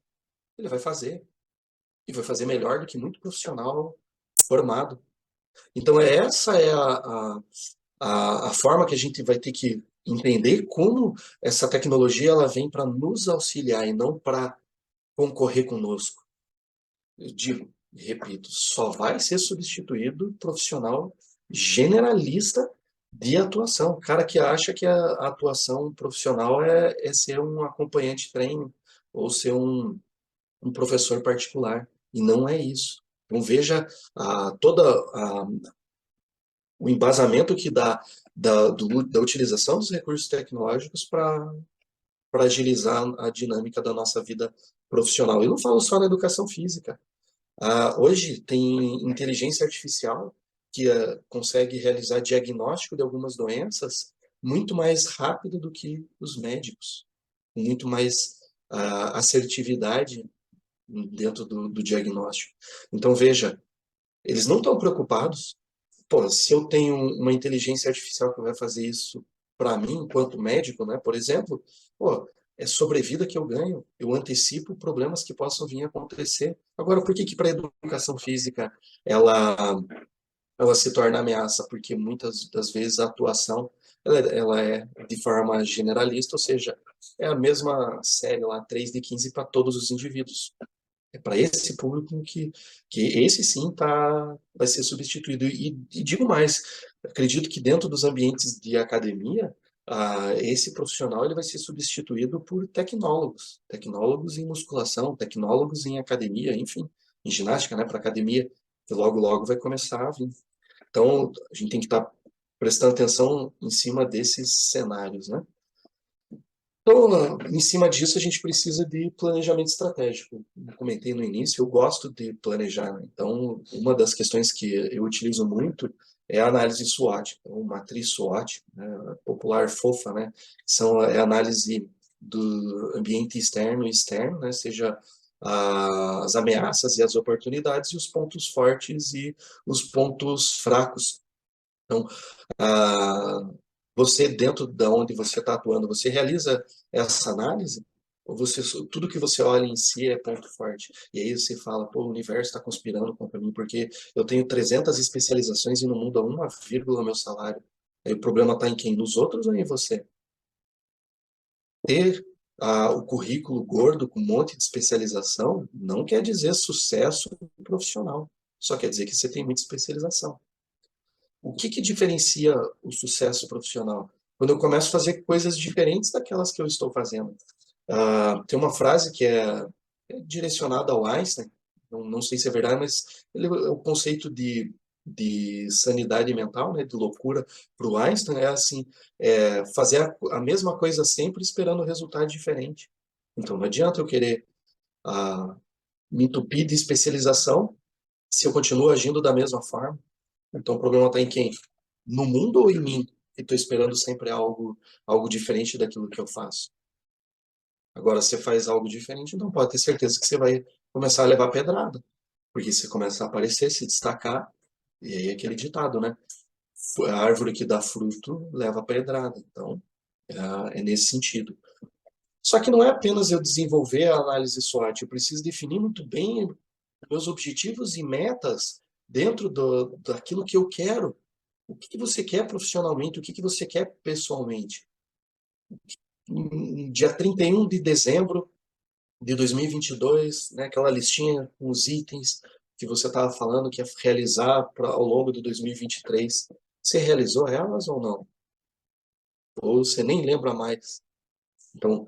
Ele vai fazer. E vai fazer melhor do que muito profissional formado. Então, essa é a forma que a gente vai ter que entender como essa tecnologia ela vem para nos auxiliar e não para concorrer conosco. Eu digo, e repito, só vai ser substituído profissional generalista de atuação. O cara que acha que a atuação profissional é ser um acompanhante de treino ou ser um professor particular. E não é isso. Então veja todo o embasamento que dá da utilização dos recursos tecnológicos para agilizar a dinâmica da nossa vida profissional. E não falo só na educação física. Hoje tem inteligência artificial que consegue realizar diagnóstico de algumas doenças muito mais rápido do que os médicos, com muito mais assertividade dentro do diagnóstico. Então, veja, eles não estão preocupados. Pô, se eu tenho uma inteligência artificial que vai fazer isso para mim, enquanto médico, né, por exemplo, pô, é sobrevida que eu ganho. Eu antecipo problemas que possam vir a acontecer. Agora, por que que para a educação física ela, ela se torna ameaça? Porque muitas das vezes a atuação ela é de forma generalista, ou seja, é a mesma série lá, 3 de 15 para todos os indivíduos. É para esse público que esse sim vai ser substituído. E digo mais, acredito que dentro dos ambientes de academia, esse profissional ele vai ser substituído por tecnólogos, tecnólogos em musculação, tecnólogos em academia, enfim, em ginástica, né, para academia, que logo, logo vai começar a vir. Então, a gente tem que estar prestando atenção em cima desses cenários, né? Então, em cima disso, a gente precisa de planejamento estratégico. Como comentei no início, eu gosto de planejar, né? Então, uma das questões que eu utilizo muito é a análise SWOT, então, matriz SWOT, né, popular fofa, né? É a análise do ambiente externo e externo, né? Seja as ameaças e as oportunidades e os pontos fortes e os pontos fracos. Então, ah, você, dentro de onde você está atuando, você realiza essa análise? Ou tudo que você olha em si é ponto forte? E aí você fala, pô, o universo está conspirando contra mim, porque eu tenho 300 especializações e não muda uma vírgula o meu salário. Aí o problema está em quem? Nos outros ou em você? Ter o currículo gordo com um monte de especialização não quer dizer sucesso profissional. Só quer dizer que você tem muita especialização. O que diferencia o sucesso profissional? Quando eu começo a fazer coisas diferentes daquelas que eu estou fazendo. Tem uma frase que é direcionada ao Einstein, não sei se é verdade, mas o conceito de sanidade mental, né, de loucura para o Einstein é assim, fazer a mesma coisa sempre esperando um resultado diferente. Então não adianta eu querer me entupir de especialização se eu continuo agindo da mesma forma. Então o problema está em quem? No mundo ou em mim? Que estou esperando sempre algo diferente daquilo que eu faço. Agora, se você faz algo diferente, então pode ter certeza que você vai começar a levar pedrada. Porque você começa a aparecer, se destacar, e aí é aquele ditado, né? A árvore que dá fruto leva pedrada. Então, é nesse sentido. Só que não é apenas eu desenvolver a análise SWOT, eu preciso definir muito bem meus objetivos e metas dentro daquilo que eu quero. O que você quer profissionalmente, o que você quer pessoalmente. Dia 31 de dezembro de 2022, né, aquela listinha com os itens que você estava falando que ia realizar ao longo de 2023. Você realizou elas ou não? Ou você nem lembra mais? Então,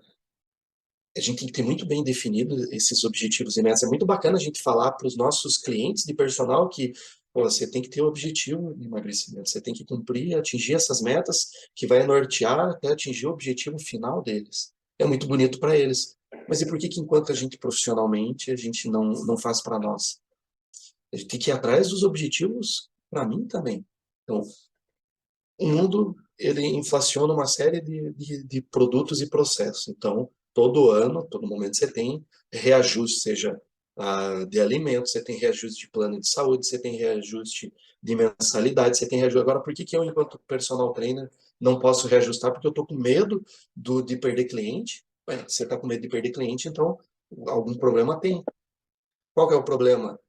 a gente tem que ter muito bem definido esses objetivos e metas. É muito bacana a gente falar para os nossos clientes de personal que pô, você tem que ter o objetivo de emagrecimento, você tem que cumprir, atingir essas metas que vai nortear até atingir o objetivo final deles. É muito bonito para eles. Mas e por que enquanto a gente profissionalmente, a gente não faz para nós? A gente tem que ir atrás dos objetivos para mim também. Então, o mundo ele inflaciona uma série de produtos e processos. Então, todo ano, todo momento você tem reajuste, seja de alimentos, você tem reajuste de plano de saúde, você tem reajuste de mensalidade, você tem reajuste. Agora, por que eu, enquanto personal trainer, não posso reajustar? Porque eu estou com medo de perder cliente. Ué, você está com medo de perder cliente, então algum problema tem. Qual que é o problema?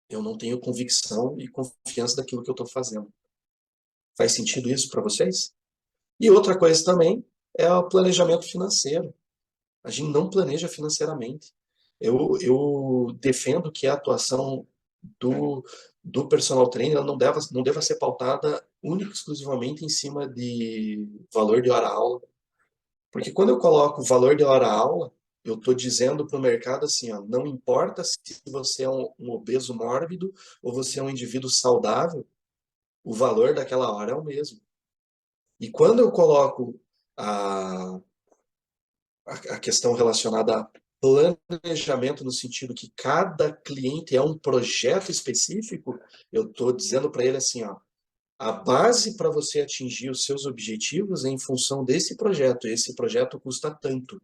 Eu não tenho convicção e confiança daquilo que eu estou fazendo. Faz sentido isso para vocês? E outra coisa também é o planejamento financeiro. A gente não planeja financeiramente. Eu defendo que a atuação do, do personal trainer não deva ser pautada única e exclusivamente em cima de valor de hora-aula. Porque quando eu coloco o valor de hora-aula, eu estou dizendo para o mercado assim, ó, não importa se você é um obeso mórbido ou você é um indivíduo saudável, o valor daquela hora é o mesmo. E quando eu coloco a, a questão relacionada a planejamento, no sentido que cada cliente é um projeto específico, eu estou dizendo para ele assim, ó, a base para você atingir os seus objetivos é em função desse projeto. Esse projeto custa tanto.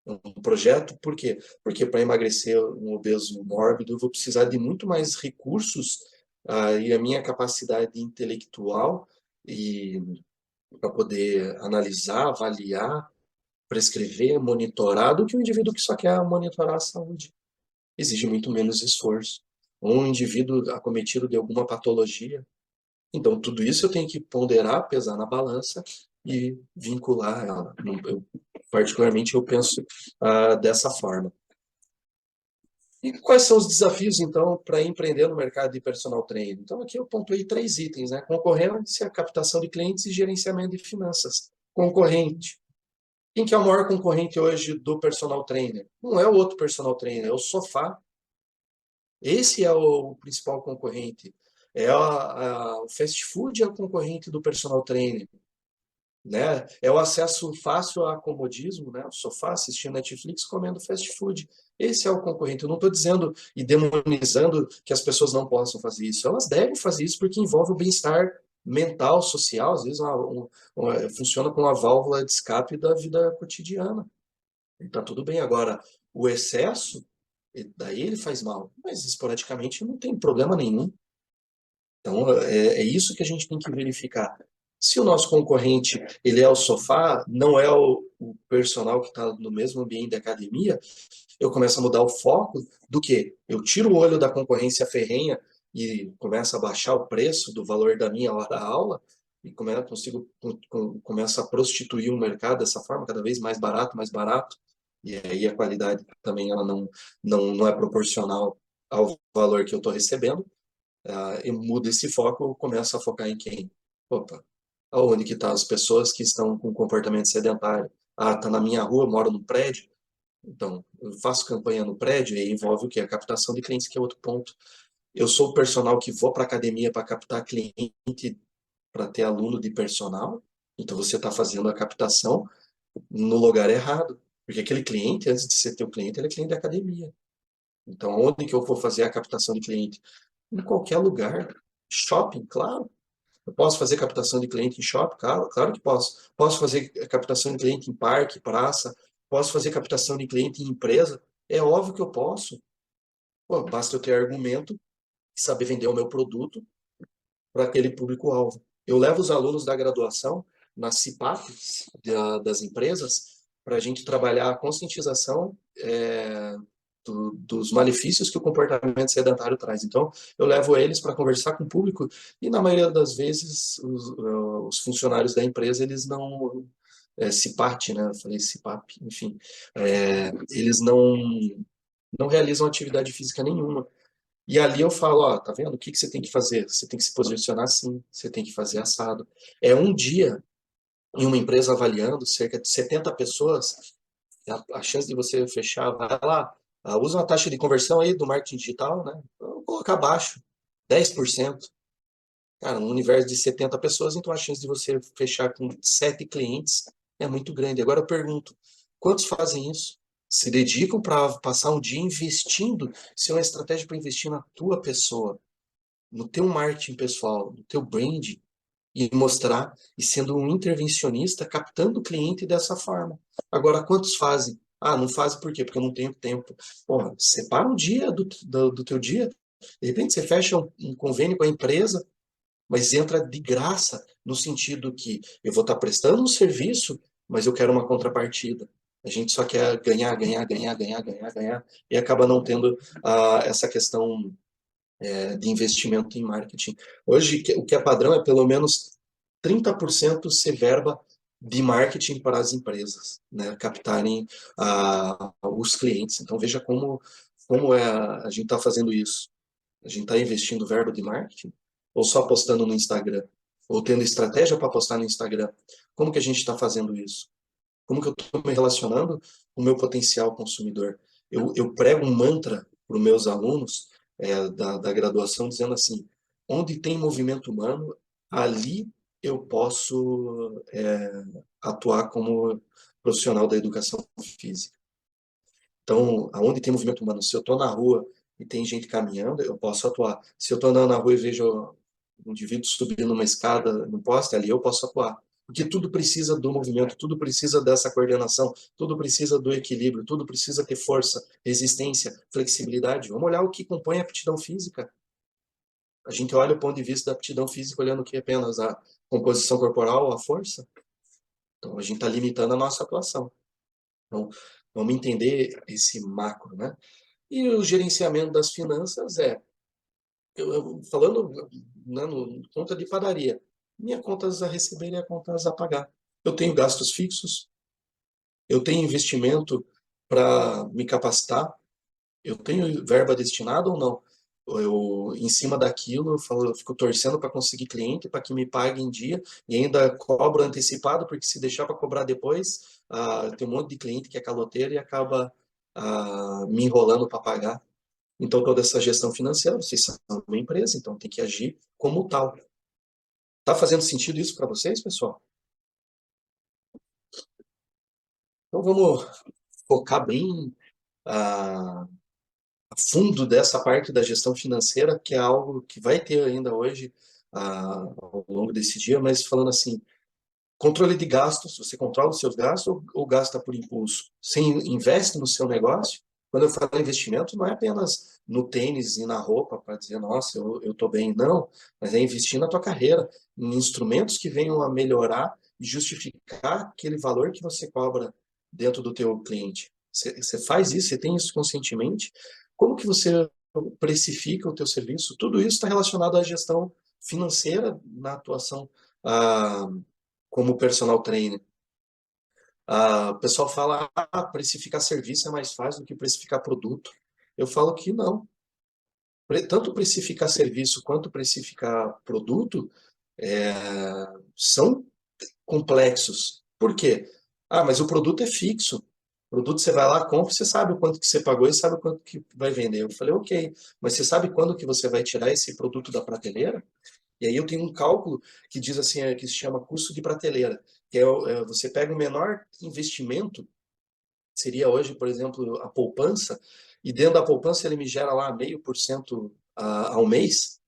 Um projeto, por quê? Porque para emagrecer um obeso mórbido, eu vou precisar de muito mais recursos e a minha capacidade intelectual e para poder analisar, avaliar, prescrever, monitorar, do que um indivíduo que só quer monitorar a saúde. Exige muito menos esforço. Um indivíduo acometido de alguma patologia. Então, tudo isso eu tenho que ponderar, pesar na balança e vincular ela. Particularmente, eu penso dessa forma. E quais são os desafios, então, para empreender no mercado de personal training? Então, aqui eu pontuei 3 itens, né? Concorrência, captação de clientes e gerenciamento de finanças. Concorrente. Quem que é o maior concorrente hoje do personal trainer? Não é o outro personal trainer, é o Sofá. Esse é o principal concorrente. O fast food é o concorrente do personal trainer, né? É o acesso fácil a comodismo, né? O sofá, assistindo Netflix, comendo fast food. Esse é o concorrente. Eu não estou dizendo e demonizando que as pessoas não possam fazer isso. Elas devem fazer isso porque envolve o bem-estar mental, social, às vezes funciona como uma válvula de escape da vida cotidiana. Está tudo bem. Agora, o excesso, daí ele faz mal, mas esporadicamente não tem problema nenhum. Então, é isso que a gente tem que verificar. Se o nosso concorrente ele é o sofá, não é o personal que está no mesmo ambiente da academia, eu começo a mudar o foco do que eu tiro o olho da concorrência ferrenha e começo a baixar o preço do valor da minha hora-aula e começo a prostituir o mercado dessa forma, cada vez mais barato, e aí a qualidade também ela não é proporcional ao valor que eu estou recebendo. Eu mudo esse foco, eu começo a focar em quem? Opa, aonde que estão as pessoas que estão com comportamento sedentário? Ah, tá na minha rua, eu moro no prédio. Então, eu faço campanha no prédio e envolve o quê? A captação de clientes, que é outro ponto. Eu sou o personal que vou para a academia para captar cliente, para ter aluno de personal. Então, você está fazendo a captação no lugar errado. Porque aquele cliente, antes de ser teu cliente, ele é cliente da academia. Então, onde que eu vou fazer a captação de cliente? Em qualquer lugar. Shopping, claro. Eu posso fazer captação de cliente em shopping? Claro que posso. Posso fazer captação de cliente em parque, praça. Posso fazer captação de cliente em empresa? É óbvio que eu posso. Pô, basta eu ter argumento e saber vender o meu produto para aquele público-alvo. Eu levo os alunos da graduação nas CIPAPs das empresas para a gente trabalhar a conscientização, dos malefícios que o comportamento sedentário traz. Então, eu levo eles para conversar com o público e, na maioria das vezes, os funcionários da empresa, eles não... CIPAT, né? Eu falei CIPAP, enfim. Eles não realizam atividade física nenhuma. E ali eu falo, ó, tá vendo? O que que você tem que fazer? Você tem que se posicionar assim, você tem que fazer assado. É um dia em uma empresa avaliando cerca de 70 pessoas, a chance de você fechar, vai lá, usa uma taxa de conversão aí do marketing digital, né? Vou colocar abaixo, 10%. Cara, um universo de 70 pessoas, então a chance de você fechar com 7 clientes é muito grande. Agora eu pergunto, quantos fazem isso? Se dedicam para passar um dia investindo, se é uma estratégia para investir na tua pessoa, no teu marketing pessoal, no teu brand, e mostrar, e sendo um intervencionista, captando o cliente dessa forma. Agora, quantos fazem? Ah, não fazem por quê? Porque eu não tenho tempo. Porra, separa um dia do teu dia, de repente você fecha um convênio com a empresa, mas entra de graça, no sentido que eu vou estar prestando um serviço, mas eu quero uma contrapartida. A gente só quer ganhar, ganhar, ganhar, ganhar, ganhar, ganhar, e acaba não tendo essa questão de investimento em marketing. Hoje, o que é padrão é pelo menos 30% ser verba de marketing para as empresas, né, captarem os clientes. Então, veja como a gente está fazendo isso. A gente está investindo verba de marketing ou só postando no Instagram? Ou tendo estratégia para postar no Instagram? Como que a gente está fazendo isso? Como que eu estou me relacionando com o meu potencial consumidor? Eu prego um mantra para os meus alunos da graduação dizendo assim, onde tem movimento humano, ali eu posso atuar como profissional da educação física. Então, aonde tem movimento humano, se eu estou na rua e tem gente caminhando, eu posso atuar. Se eu estou andando na rua e vejo um indivíduo subindo uma escada no poste, ali eu posso atuar. Porque tudo precisa do movimento, tudo precisa dessa coordenação, tudo precisa do equilíbrio, tudo precisa ter força, resistência, flexibilidade. Vamos olhar o que compõe a aptidão física. A gente olha o ponto de vista da aptidão física olhando que apenas a composição corporal, a força. Então, a gente está limitando a nossa atuação. Então, vamos entender esse macro, né? E o gerenciamento das finanças falando, né, conta de padaria, minha contas a receber e a contas a pagar. Eu tenho gastos fixos, eu tenho investimento para me capacitar, eu tenho verba destinada ou não? Em cima daquilo, eu fico torcendo para conseguir cliente, para que me pague em dia, e ainda cobro antecipado, porque se deixar para cobrar depois, tem um monte de cliente que é caloteiro e acaba me enrolando para pagar. Então, toda essa gestão financeira, vocês são uma empresa, então tem que agir como tal. Tá fazendo sentido isso para vocês, pessoal? Então, vamos focar bem a fundo dessa parte da gestão financeira, que é algo que vai ter ainda hoje ao longo desse dia, mas falando assim, controle de gastos, você controla os seus gastos ou gasta por impulso? Você investe no seu negócio? Quando eu falo investimento, não é apenas no tênis e na roupa para dizer, nossa, eu estou bem. Não, mas é investir na tua carreira, em instrumentos que venham a melhorar e justificar aquele valor que você cobra dentro do teu cliente. Você faz isso, você tem isso conscientemente. Como que você precifica o teu serviço? Tudo isso está relacionado à gestão financeira na atuação ah, como personal trainer. O pessoal fala, precificar serviço é mais fácil do que precificar produto. Eu falo que não. Tanto precificar serviço quanto precificar produto é, são complexos. Por quê? Mas o produto é fixo. O produto você vai lá, compra, você sabe o quanto que você pagou e sabe o quanto que vai vender. Eu falei, ok, mas você sabe quando que você vai tirar esse produto da prateleira? E aí eu tenho um cálculo que diz assim, que se chama custo de prateleira, que você pega o menor investimento, seria hoje, por exemplo, a poupança, e dentro da poupança ele me gera lá 0,5% ao mês.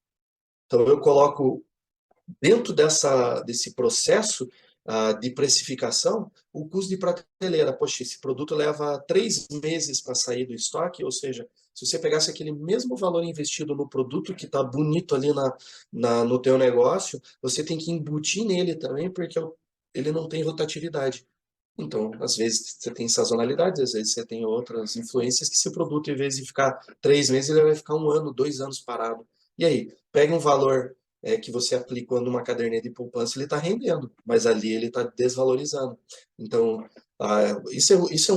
Então eu coloco dentro desse processo de precificação, o custo de prateleira. Poxa, esse produto leva 3 meses para sair do estoque, ou seja, se você pegasse aquele mesmo valor investido no produto que está bonito ali no teu negócio, você tem que embutir nele também, porque ele não tem rotatividade. Então, às vezes você tem sazonalidades, às vezes você tem outras influências que se o produto, em vez de ficar 3 meses, ele vai ficar 1 ano, 2 anos parado. E aí, pega um valor que você aplicou numa caderneta de poupança, ele está rendendo, mas ali ele está desvalorizando. Então, isso é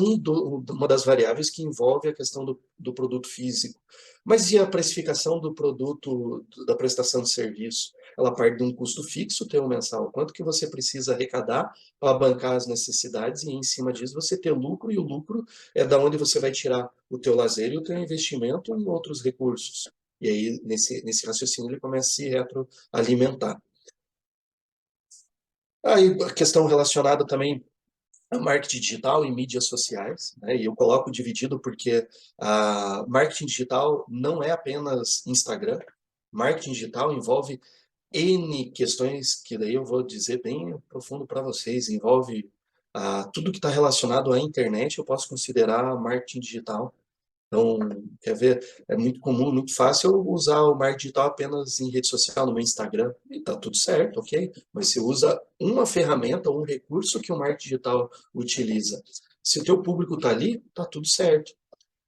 uma das variáveis que envolve a questão do produto físico. Mas e a precificação do produto, da prestação de serviço? Ela parte de um custo fixo teu mensal. Quanto que você precisa arrecadar para bancar as necessidades e em cima disso você ter lucro, e o lucro é da onde você vai tirar o teu lazer e o teu investimento em outros recursos. E aí, nesse raciocínio, ele começa a se retroalimentar. Aí, a questão relacionada também a marketing digital e mídias sociais, né? E eu coloco dividido porque a marketing digital não é apenas Instagram. Marketing digital envolve N questões que daí eu vou dizer bem profundo para vocês. Envolve tudo que está relacionado à internet, eu posso considerar marketing digital. Então, quer ver? É muito comum, muito fácil eu usar o marketing digital apenas em rede social, no meu Instagram, e tá tudo certo, ok? Mas você usa uma ferramenta, um recurso que o marketing digital utiliza. Se o teu público está ali, tá tudo certo.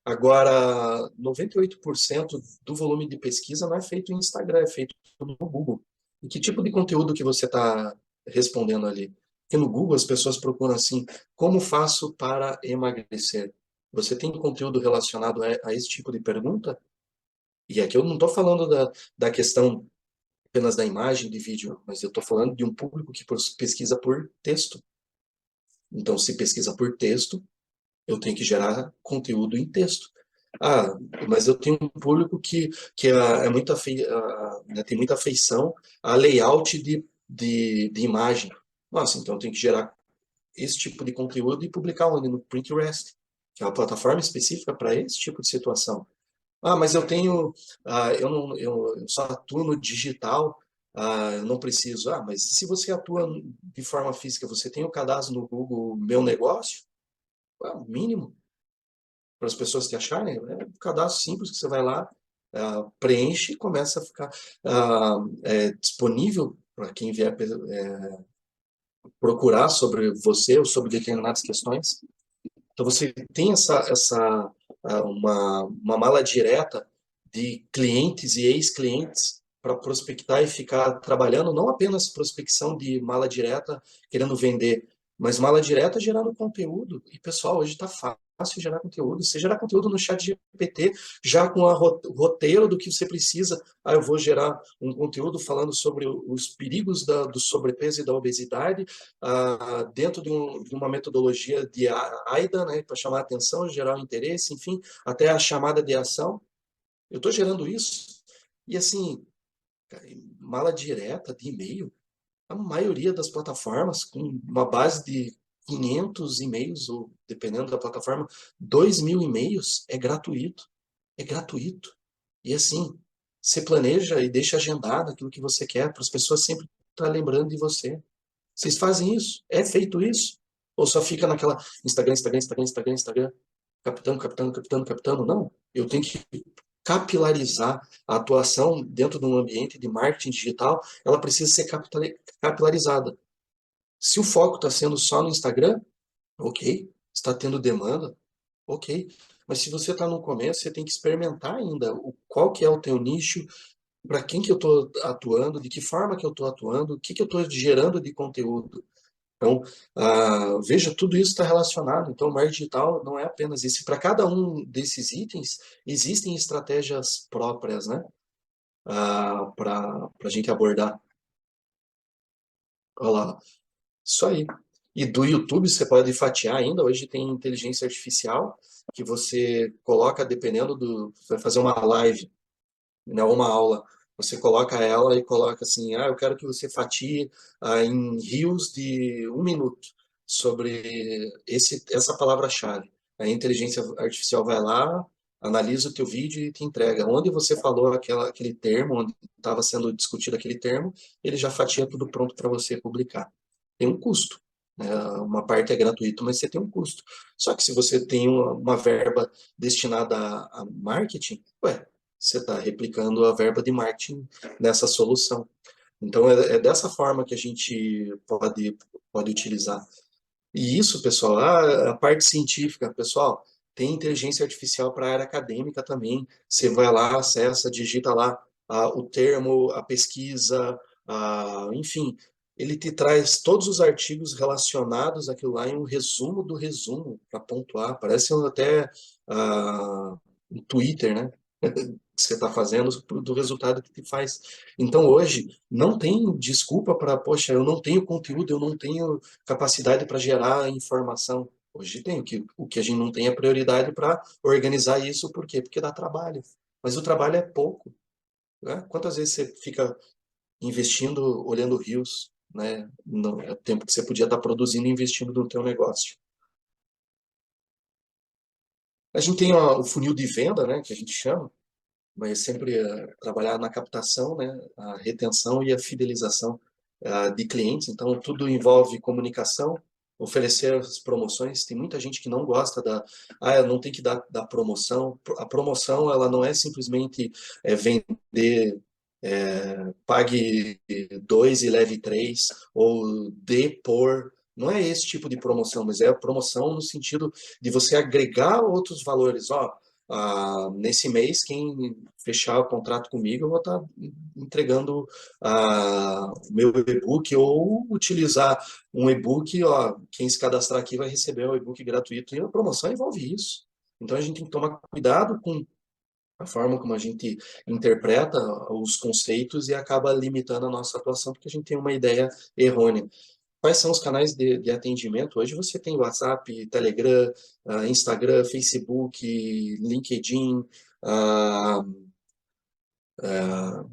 Agora, 98% do volume de pesquisa não é feito em Instagram, é feito no Google. E que tipo de conteúdo que você está respondendo ali? Porque no Google as pessoas procuram assim, como faço para emagrecer? Você tem conteúdo relacionado a esse tipo de pergunta? E aqui eu não estou falando da questão apenas da imagem, de vídeo, mas eu estou falando de um público que pesquisa por texto. Então, se pesquisa por texto, eu tenho que gerar conteúdo em texto. Ah, mas eu tenho um público que é muito né, tem muita afeição a layout de imagem. Nossa, então eu tenho que gerar esse tipo de conteúdo e publicar onde? No Pinterest, que é uma plataforma específica para esse tipo de situação. Ah, mas eu tenho, eu não, eu só atuo no digital, eu não preciso. Ah, mas se você atua de forma física, você tem o cadastro no Google Meu Negócio? O mínimo para as pessoas te acharem, é um cadastro simples que você vai lá, preenche e começa a ficar disponível para quem vier procurar sobre você ou sobre determinadas questões. Então você tem uma mala direta de clientes e ex-clientes para prospectar e ficar trabalhando, não apenas prospecção de mala direta querendo vender, mas mala direta gerando conteúdo. E pessoal, hoje está fácil gerar conteúdo. Você gerar conteúdo no chat GPT, já com o roteiro do que você precisa. Eu vou gerar um conteúdo falando sobre os perigos do sobrepeso e da obesidade, dentro de uma metodologia de AIDA, né, para chamar a atenção, gerar o interesse, enfim, até a chamada de ação. Eu estou gerando isso. E assim, mala direta de e-mail, a maioria das plataformas, com uma base de 500 e-mails, ou dependendo da plataforma, 2.000 e-mails, é gratuito. É gratuito. E assim, você planeja e deixa agendado aquilo que você quer, para as pessoas sempre estar lembrando de você. Vocês fazem isso? É feito isso? Ou só fica naquela Instagram, Instagram, Instagram, Instagram, Instagram, captando, captando, captando, captando? Não. Eu tenho que capilarizar a atuação dentro de um ambiente de marketing digital, ela precisa ser capilarizada. Se o foco está sendo só no Instagram, ok. Está tendo demanda, ok. Mas se você está no começo, você tem que experimentar ainda qual que é o teu nicho, para quem que eu estou atuando, de que forma que eu estou atuando, o que que eu estou gerando de conteúdo. Então, veja, tudo isso está relacionado. Então, o marketing digital não é apenas isso. Para cada um desses itens, existem estratégias próprias, né? Para a gente abordar. Olha lá, isso aí. E do YouTube você pode fatiar ainda. Hoje tem inteligência artificial que você coloca, dependendo do. Vai fazer uma live, né, uma aula. Você coloca ela e coloca assim, eu quero que você fatie em rios de 1 minuto sobre essa palavra-chave. A inteligência artificial vai lá, analisa o teu vídeo e te entrega. Onde você falou aquele termo, onde estava sendo discutido aquele termo, ele já fatia tudo pronto para você publicar. Tem um custo, né? Uma parte é gratuito, mas você tem um custo. Só que se você tem uma verba destinada a marketing, você está replicando a verba de marketing nessa solução. Então, é dessa forma que a gente pode utilizar. E isso, pessoal, a parte científica, pessoal, tem inteligência artificial para a área acadêmica também. Você vai lá, acessa, digita lá o termo, a pesquisa, enfim, ele te traz todos os artigos relacionados àquilo lá em um resumo do resumo para pontuar. Parece até um Twitter, né? Que você está fazendo do resultado que te faz. Então, hoje, não tem desculpa para, poxa, eu não tenho conteúdo, eu não tenho capacidade para gerar informação. Hoje tem, o que a gente não tem é prioridade para organizar isso, por quê? Porque dá trabalho. Mas o trabalho é pouco, né? Quantas vezes você fica investindo, olhando rios, né? No é tempo que você podia estar produzindo e investindo no teu negócio. A gente tem o funil de venda, né, que a gente chama, mas sempre trabalhar na captação, né, a retenção e a fidelização de clientes. Então, tudo envolve comunicação, oferecer as promoções. Tem muita gente que não gosta eu não tem que dar promoção. A promoção, ela não é simplesmente vender, pague dois e leve três, ou dê por. Não é esse tipo de promoção, mas é a promoção no sentido de você agregar outros valores. Ó, nesse mês, quem fechar o contrato comigo, eu vou estar entregando o meu e-book ou utilizar um e-book, ó, quem se cadastrar aqui vai receber um e-book gratuito. E a promoção envolve isso. Então a gente tem que tomar cuidado com a forma como a gente interpreta os conceitos e acaba limitando a nossa atuação porque a gente tem uma ideia errônea. Quais são os canais de atendimento? Hoje você tem WhatsApp, Telegram, Instagram, Facebook, LinkedIn, ah,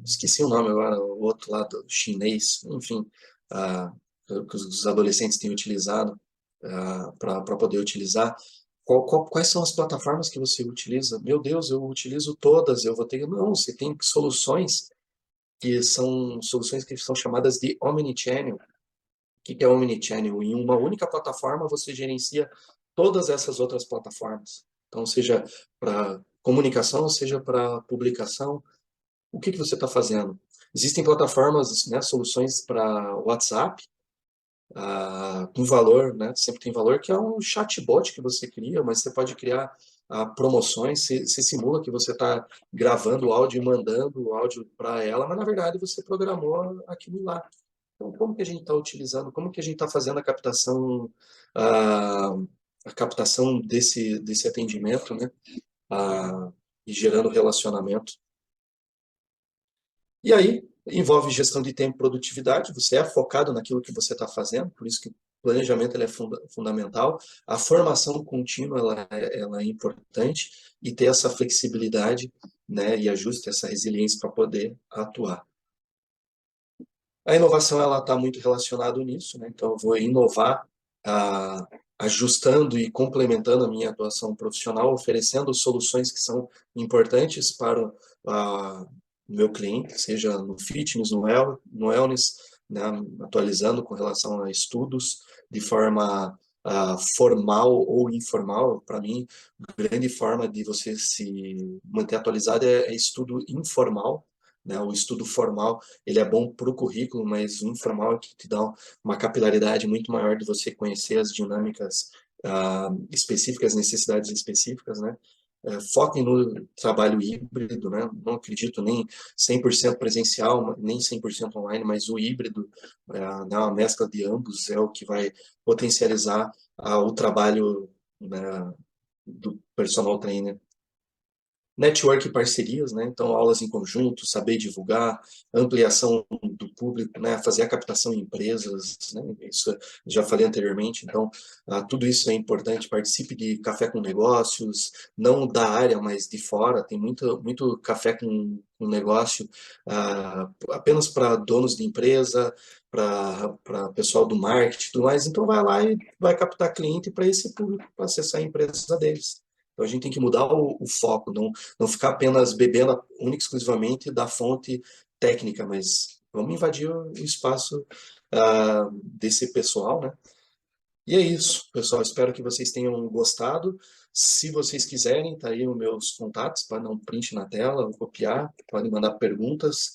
esqueci o nome agora, o outro lado, chinês, enfim, ah, que os adolescentes têm utilizado para poder utilizar. Quais são as plataformas que você utiliza? Meu Deus, eu utilizo todas, eu vou ter. Não, você tem soluções que são soluções que são chamadas de omnichannel. Que é o Omnichannel? Em uma única plataforma você gerencia todas essas outras plataformas. Então, seja para comunicação, seja para publicação, o que você está fazendo? Existem plataformas, né, soluções para WhatsApp, com valor, né, sempre tem valor, que é um chatbot que você cria, mas você pode criar promoções, você simula que você está gravando o áudio e mandando o áudio para ela, mas na verdade você programou aquilo lá. Então, como que a gente está utilizando, como que a gente está fazendo a, a captação desse atendimento, né? E gerando relacionamento. E aí, envolve gestão de tempo e produtividade, você é focado naquilo que você está fazendo, por isso que o planejamento ele é fundamental. A formação contínua ela é importante e ter essa flexibilidade, né, e ajuste, essa resiliência para poder atuar. A inovação ela está muito relacionada nisso, né? Então eu vou inovar, ajustando e complementando a minha atuação profissional, oferecendo soluções que são importantes para o meu cliente, seja no fitness, no wellness, né? Atualizando com relação a estudos de forma formal ou informal. Para mim, a grande forma de você se manter atualizado é estudo informal, né? O estudo formal ele é bom para o currículo, mas o informal é que te dá uma capilaridade muito maior de você conhecer as dinâmicas específicas, necessidades específicas, né? Foquem no trabalho híbrido, né? Não acredito nem 100% presencial, nem 100% online, mas o híbrido, né? Uma mescla de ambos é o que vai potencializar o trabalho, né, do personal trainer. Network e parcerias, né? Então, aulas em conjunto, saber divulgar, ampliação do público, né? Fazer a captação em empresas, né? Isso eu já falei anteriormente. Então, tudo isso é importante. Participe de café com negócios, não da área, mas de fora. Tem muito café com negócio apenas para donos de empresa, para pessoal do marketing e tudo mais. Então, vai lá e vai captar cliente para esse público, para acessar a empresa deles. Então, a gente tem que mudar o foco, não ficar apenas bebendo única e exclusivamente da fonte técnica, mas vamos invadir o espaço desse pessoal, né? E é isso, pessoal. Espero que vocês tenham gostado. Se vocês quiserem, tá aí os meus contatos para dar um print na tela, copiar, podem mandar perguntas.